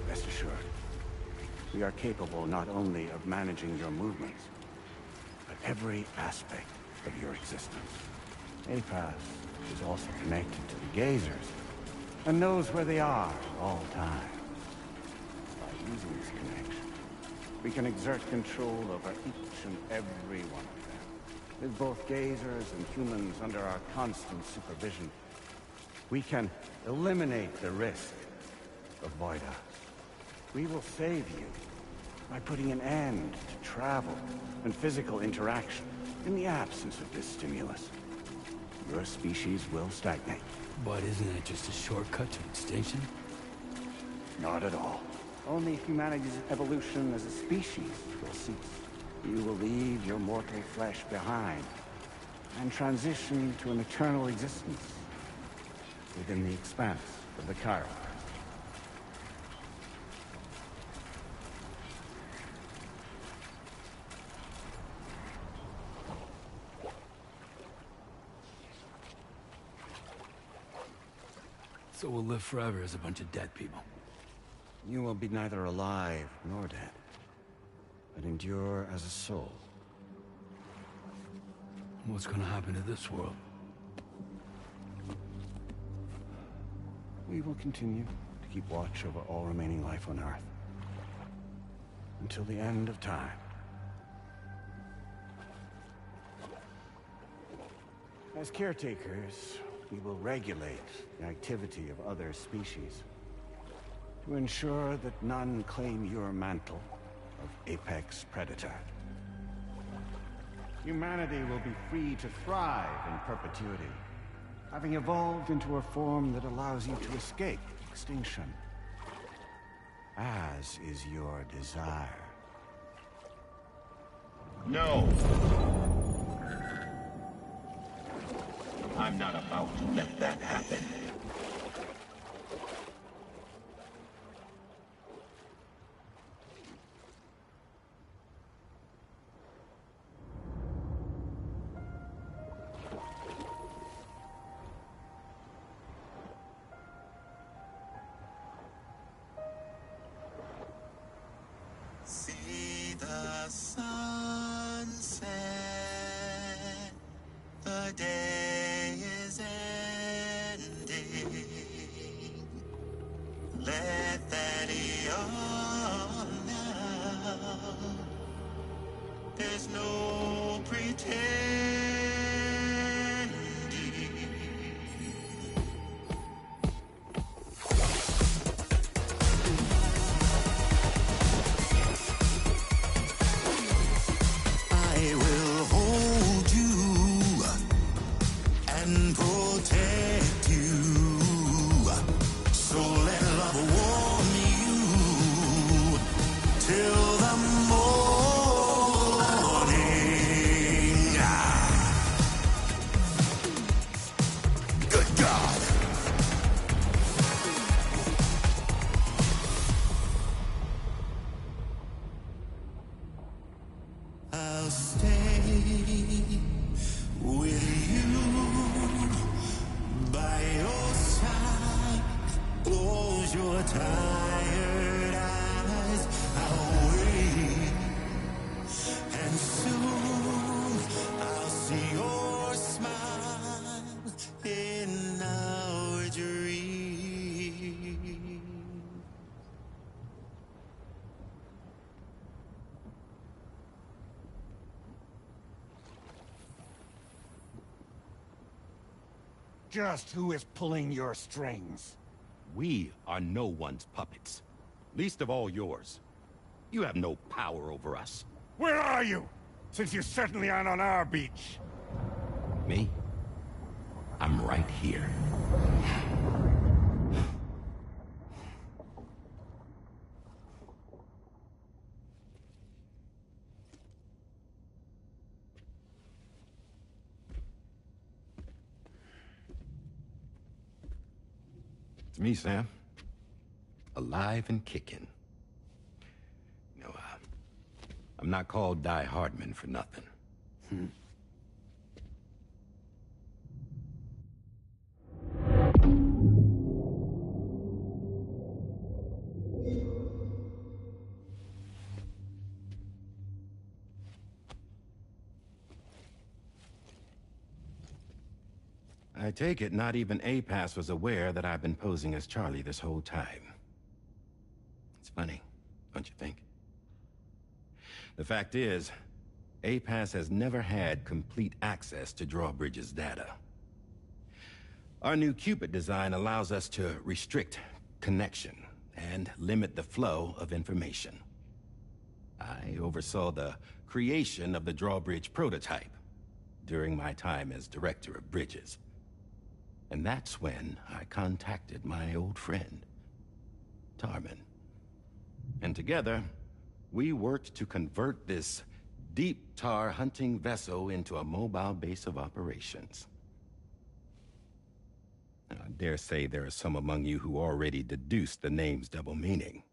Rest assured, we are capable not only of managing your movements, but every aspect of your existence. APAS is also connected to the Gazers, and knows where they are at all times. using this connection, we can exert control over each and every one of them. With both gazers and humans under our constant supervision, we can eliminate the risk of Void House. We will save you by putting an end to travel and physical interaction in the absence of this stimulus. Your species will stagnate. But isn't that just a shortcut to extinction? Not at all. Only humanity's evolution as a species will cease. You will leave your mortal flesh behind and transition to an eternal existence within the expanse of the Chiron. So we'll live forever as a bunch of dead people. You will be neither alive nor dead, but endure as a soul. What's gonna happen to this world? We will continue to keep watch over all remaining life on Earth until the end of time. As caretakers, we will regulate the activity of other species to ensure that none claim your mantle of apex predator. Humanity will be free to thrive in perpetuity, having evolved into a form that allows you to escape extinction, as is your desire. No! I'm not about to let that happen. See the sunset, the day is ending. Let that yawn now. There's no pretending. I will hold you and protect you. So let love warm you till the morning. Good God. I'll stay with you by your side. Close your tired eyes. I'll wait, and soon I'll see your smile in our dream. Just who is pulling your strings? We are no one's puppets. Least of all yours. You have no power over us. Where are you? Since you certainly aren't on our beach. Me? I'm right here. It's me, Sam. Alive and kicking. No, I'm not called Die Hardman for nothing. I take it not even APAS was aware that I've been posing as Charlie this whole time. It's funny. don't you think? The fact is, APAS has never had complete access to Drawbridge's data. Our new Cupid design allows us to restrict connection and limit the flow of information. I oversaw the creation of the Drawbridge prototype during my time as Director of Bridges. And that's when I contacted my old friend, Tarman. And together, we worked to convert this deep tar hunting vessel into a mobile base of operations. Now, I dare say there are some among you who already deduced the name's double meaning.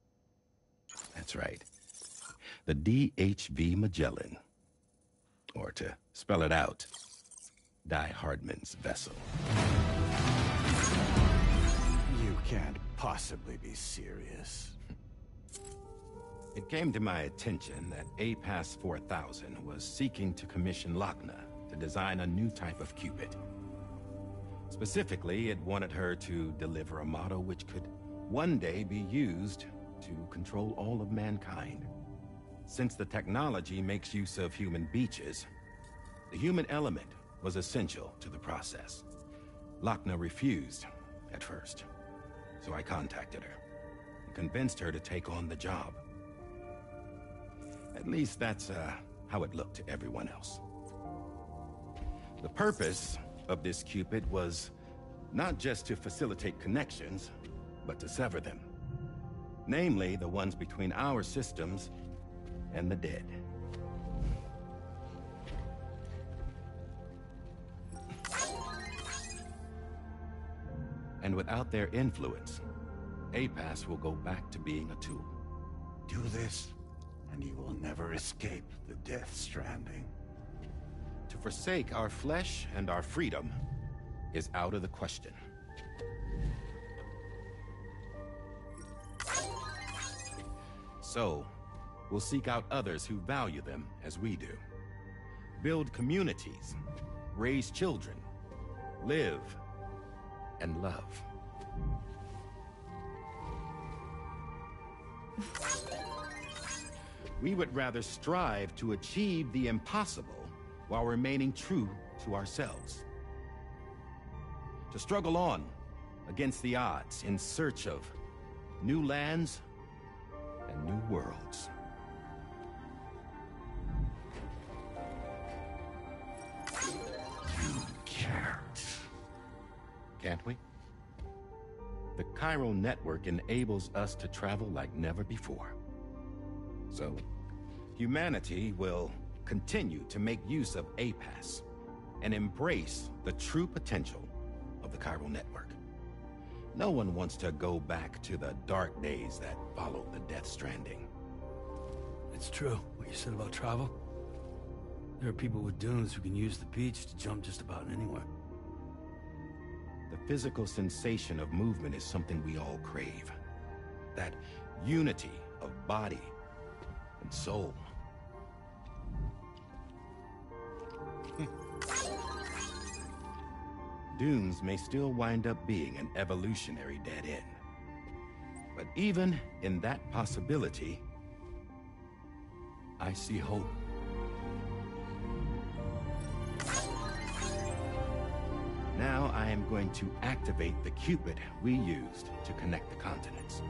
That's right. The DHV Magellan. Or to spell it out, Die Hardman's vessel. You can't possibly be serious. It came to my attention that APAS 4000 was seeking to commission Lochna to design a new type of Cupid. Specifically, it wanted her to deliver a model which could one day be used to control all of mankind. Since the technology makes use of human beaches, the human element was essential to the process. Lochna refused at first, so I contacted her and convinced her to take on the job. At least that's how it looked to everyone else. The purpose of this Cupid was not just to facilitate connections, but to sever them. Namely, the ones between our systems and the dead. And without their influence, APAS will go back to being a tool. Do this, and you will never escape the Death Stranding. To forsake our flesh and our freedom is out of the question. So, we'll seek out others who value them as we do. Build communities, raise children, live, and love. We would rather strive to achieve the impossible while remaining true to ourselves. To struggle on against the odds in search of new lands and new worlds. You can't. Can't we? The chiral network enables us to travel like never before. So, humanity will continue to make use of APAS and embrace the true potential of the chiral network. No one wants to go back to the dark days that followed the Death Stranding. It's true, what you said about travel. There are people with dunes who can use the beach to jump just about anywhere. The physical sensation of movement is something we all crave. That unity of body and soul. Dunes may still wind up being an evolutionary dead end. But even in that possibility, I see hope. Now I am going to activate the Cupid we used to connect the continents.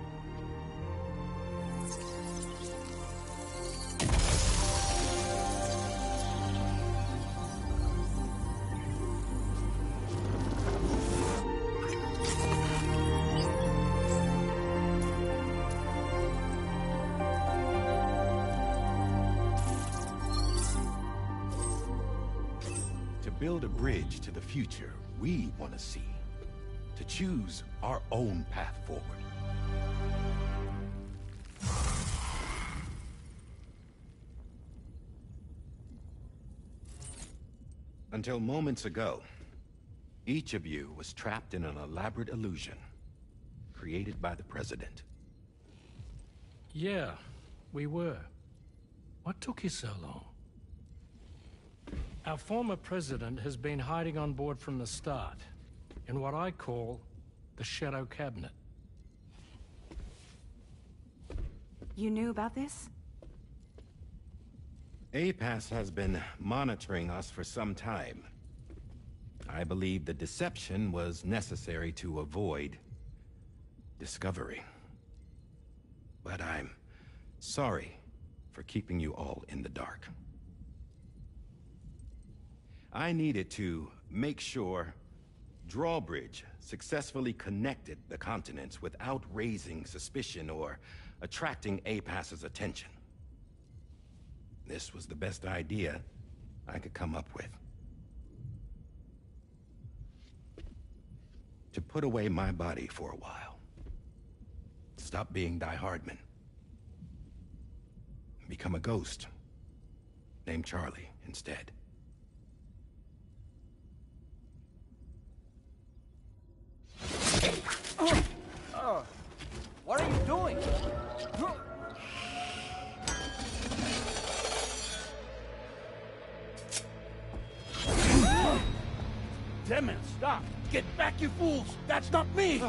To build a bridge to the future we want to see. To choose our own path forward. Until moments ago, each of you was trapped in an elaborate illusion created by the President. Yeah, we were. What took you so long? Our former president has been hiding on board from the start, in what I call the Shadow Cabinet. You knew about this? APAS has been monitoring us for some time. I believe the deception was necessary to avoid discovery. But I'm sorry for keeping you all in the dark. I needed to make sure Drawbridge successfully connected the continents without raising suspicion or attracting APAS's attention. This was the best idea I could come up with. To put away my body for a while. Stop being Die Hardman. Become a ghost. Named Charlie instead. What are you doing? Damn it, stop! Get back, you fools! That's not me!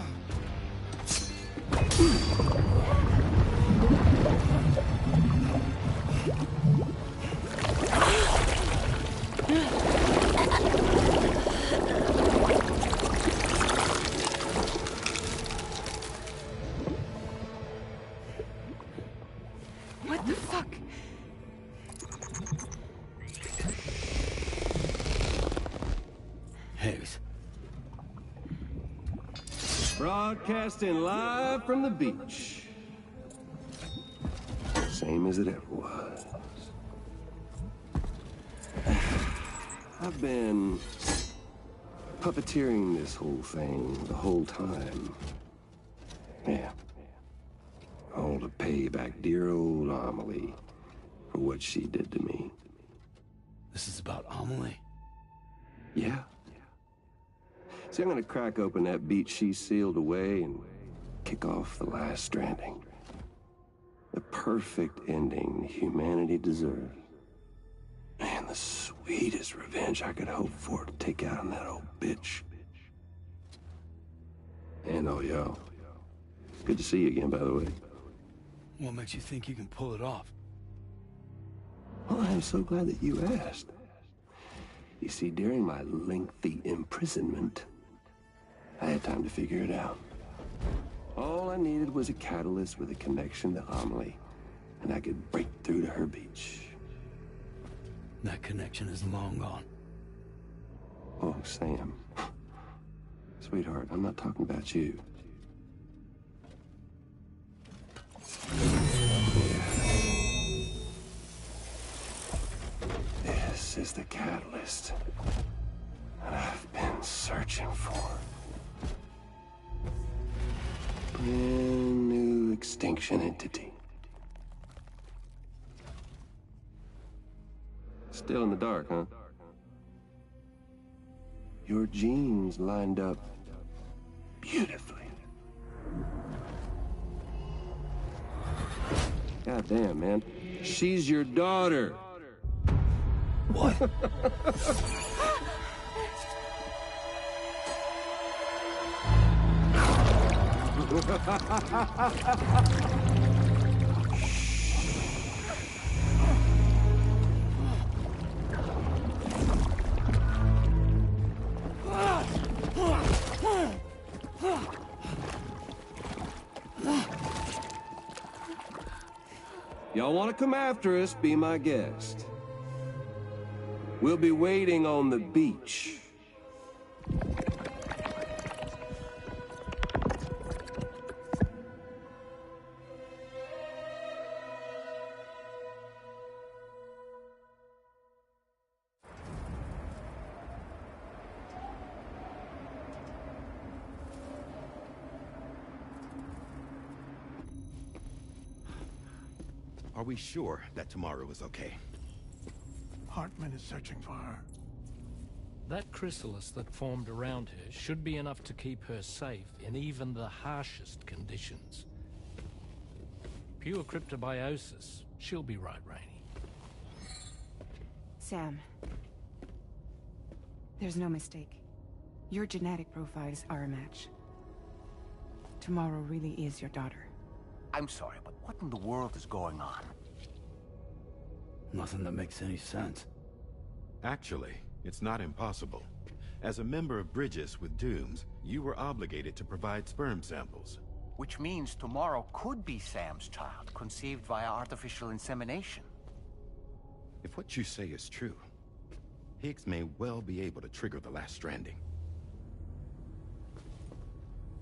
What the fuck? Hayes. Broadcasting live from the beach. Same as it ever was. I've been puppeteering this whole thing the whole time. Yeah. All to pay back dear old Amelie for what she did to me. This is about Amelie? Yeah. See, I'm gonna crack open that beach she sealed away and kick off the last stranding. The perfect ending humanity deserves. Man, the sweetest revenge I could hope for to take out on that old bitch. And oh, yo. Good to see you again, by the way. What makes you think you can pull it off? Well, I'm so glad that you asked. You see, during my lengthy imprisonment, I had time to figure it out. All I needed was a catalyst with a connection to Amelie, and I could break through to her beach. That connection is long gone. Oh, Sam. Sweetheart, I'm not talking about you. This is the catalyst that I've been searching for. Brand new extinction entity. Still in the dark, huh? Your genes lined up beautifully. God damn, man. She's your daughter. What? Y'all want to come after us, be my guest. We'll be waiting on the beach. Are we sure that tomorrow is okay? Hartman is searching for her. That chrysalis that formed around her should be enough to keep her safe in even the harshest conditions. Pure cryptobiosis. She'll be right, Rainey. Sam. There's no mistake. Your genetic profiles are a match. Tomorrow really is your daughter. I'm sorry, but What in the world is going on? Nothing that makes any sense. Actually, it's not impossible. As a member of Bridges with Dooms, you were obligated to provide sperm samples. Which means tomorrow could be Sam's child, conceived via artificial insemination. If what you say is true, Higgs may well be able to trigger the last stranding.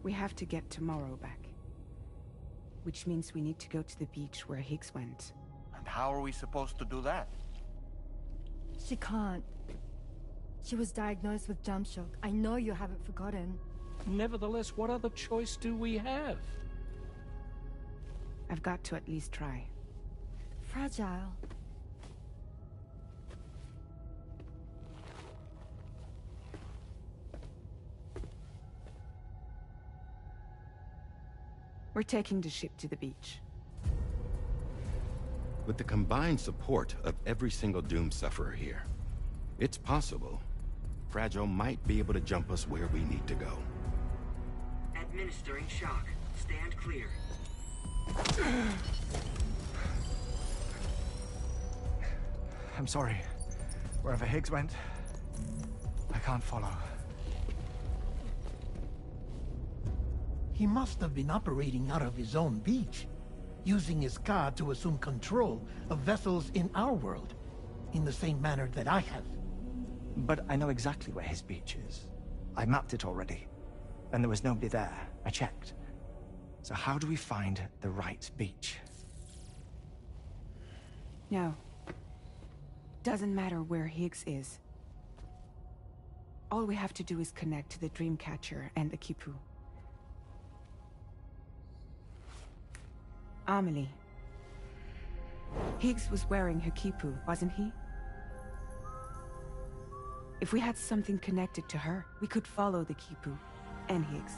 We have to get Tomorrow back. Which means we need to go to the beach where Higgs went. And how are we supposed to do that? She can't. She was diagnosed with jump shock. I know you haven't forgotten. Nevertheless, what other choice do we have? I've got to at least try. Fragile. We're taking the ship to the beach. With the combined support of every single Doom sufferer here, it's possible Fragile might be able to jump us where we need to go. Administering shock. Stand clear. I'm sorry. Wherever Higgs went, I can't follow. He must have been operating out of his own beach, using his car to assume control of vessels in our world, in the same manner that I have. But I know exactly where his beach is. I mapped it already, and there was nobody there. I checked. So how do we find the right beach? No. Doesn't matter where Higgs is. All we have to do is connect to the Dreamcatcher and the Kipu. Amelie. Higgs was wearing her Kipu, wasn't he? If we had something connected to her, we could follow the Kipu and Higgs.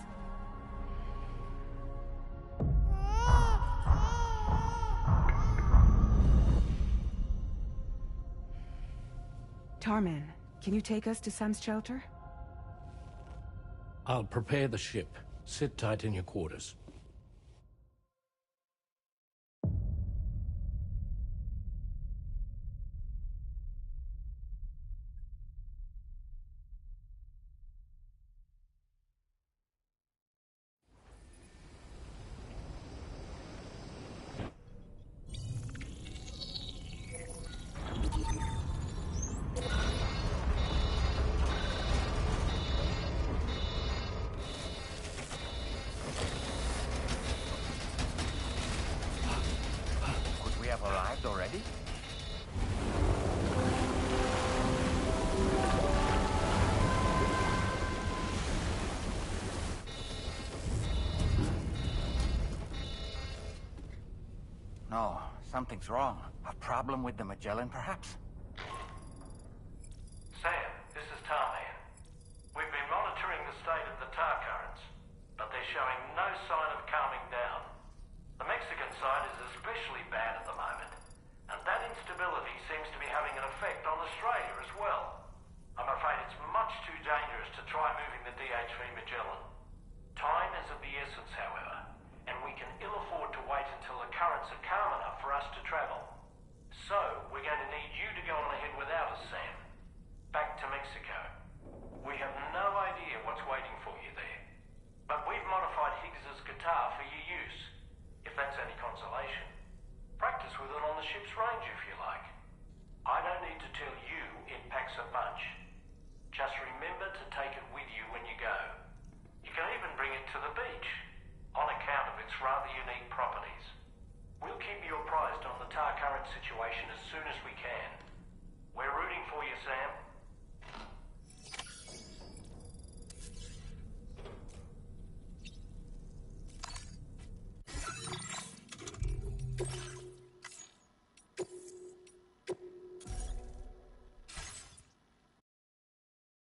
Tarman, can you take us to Sam's shelter? I'll prepare the ship. Sit tight in your quarters. Arrived already? No, something's wrong. A problem with the Magellan, perhaps?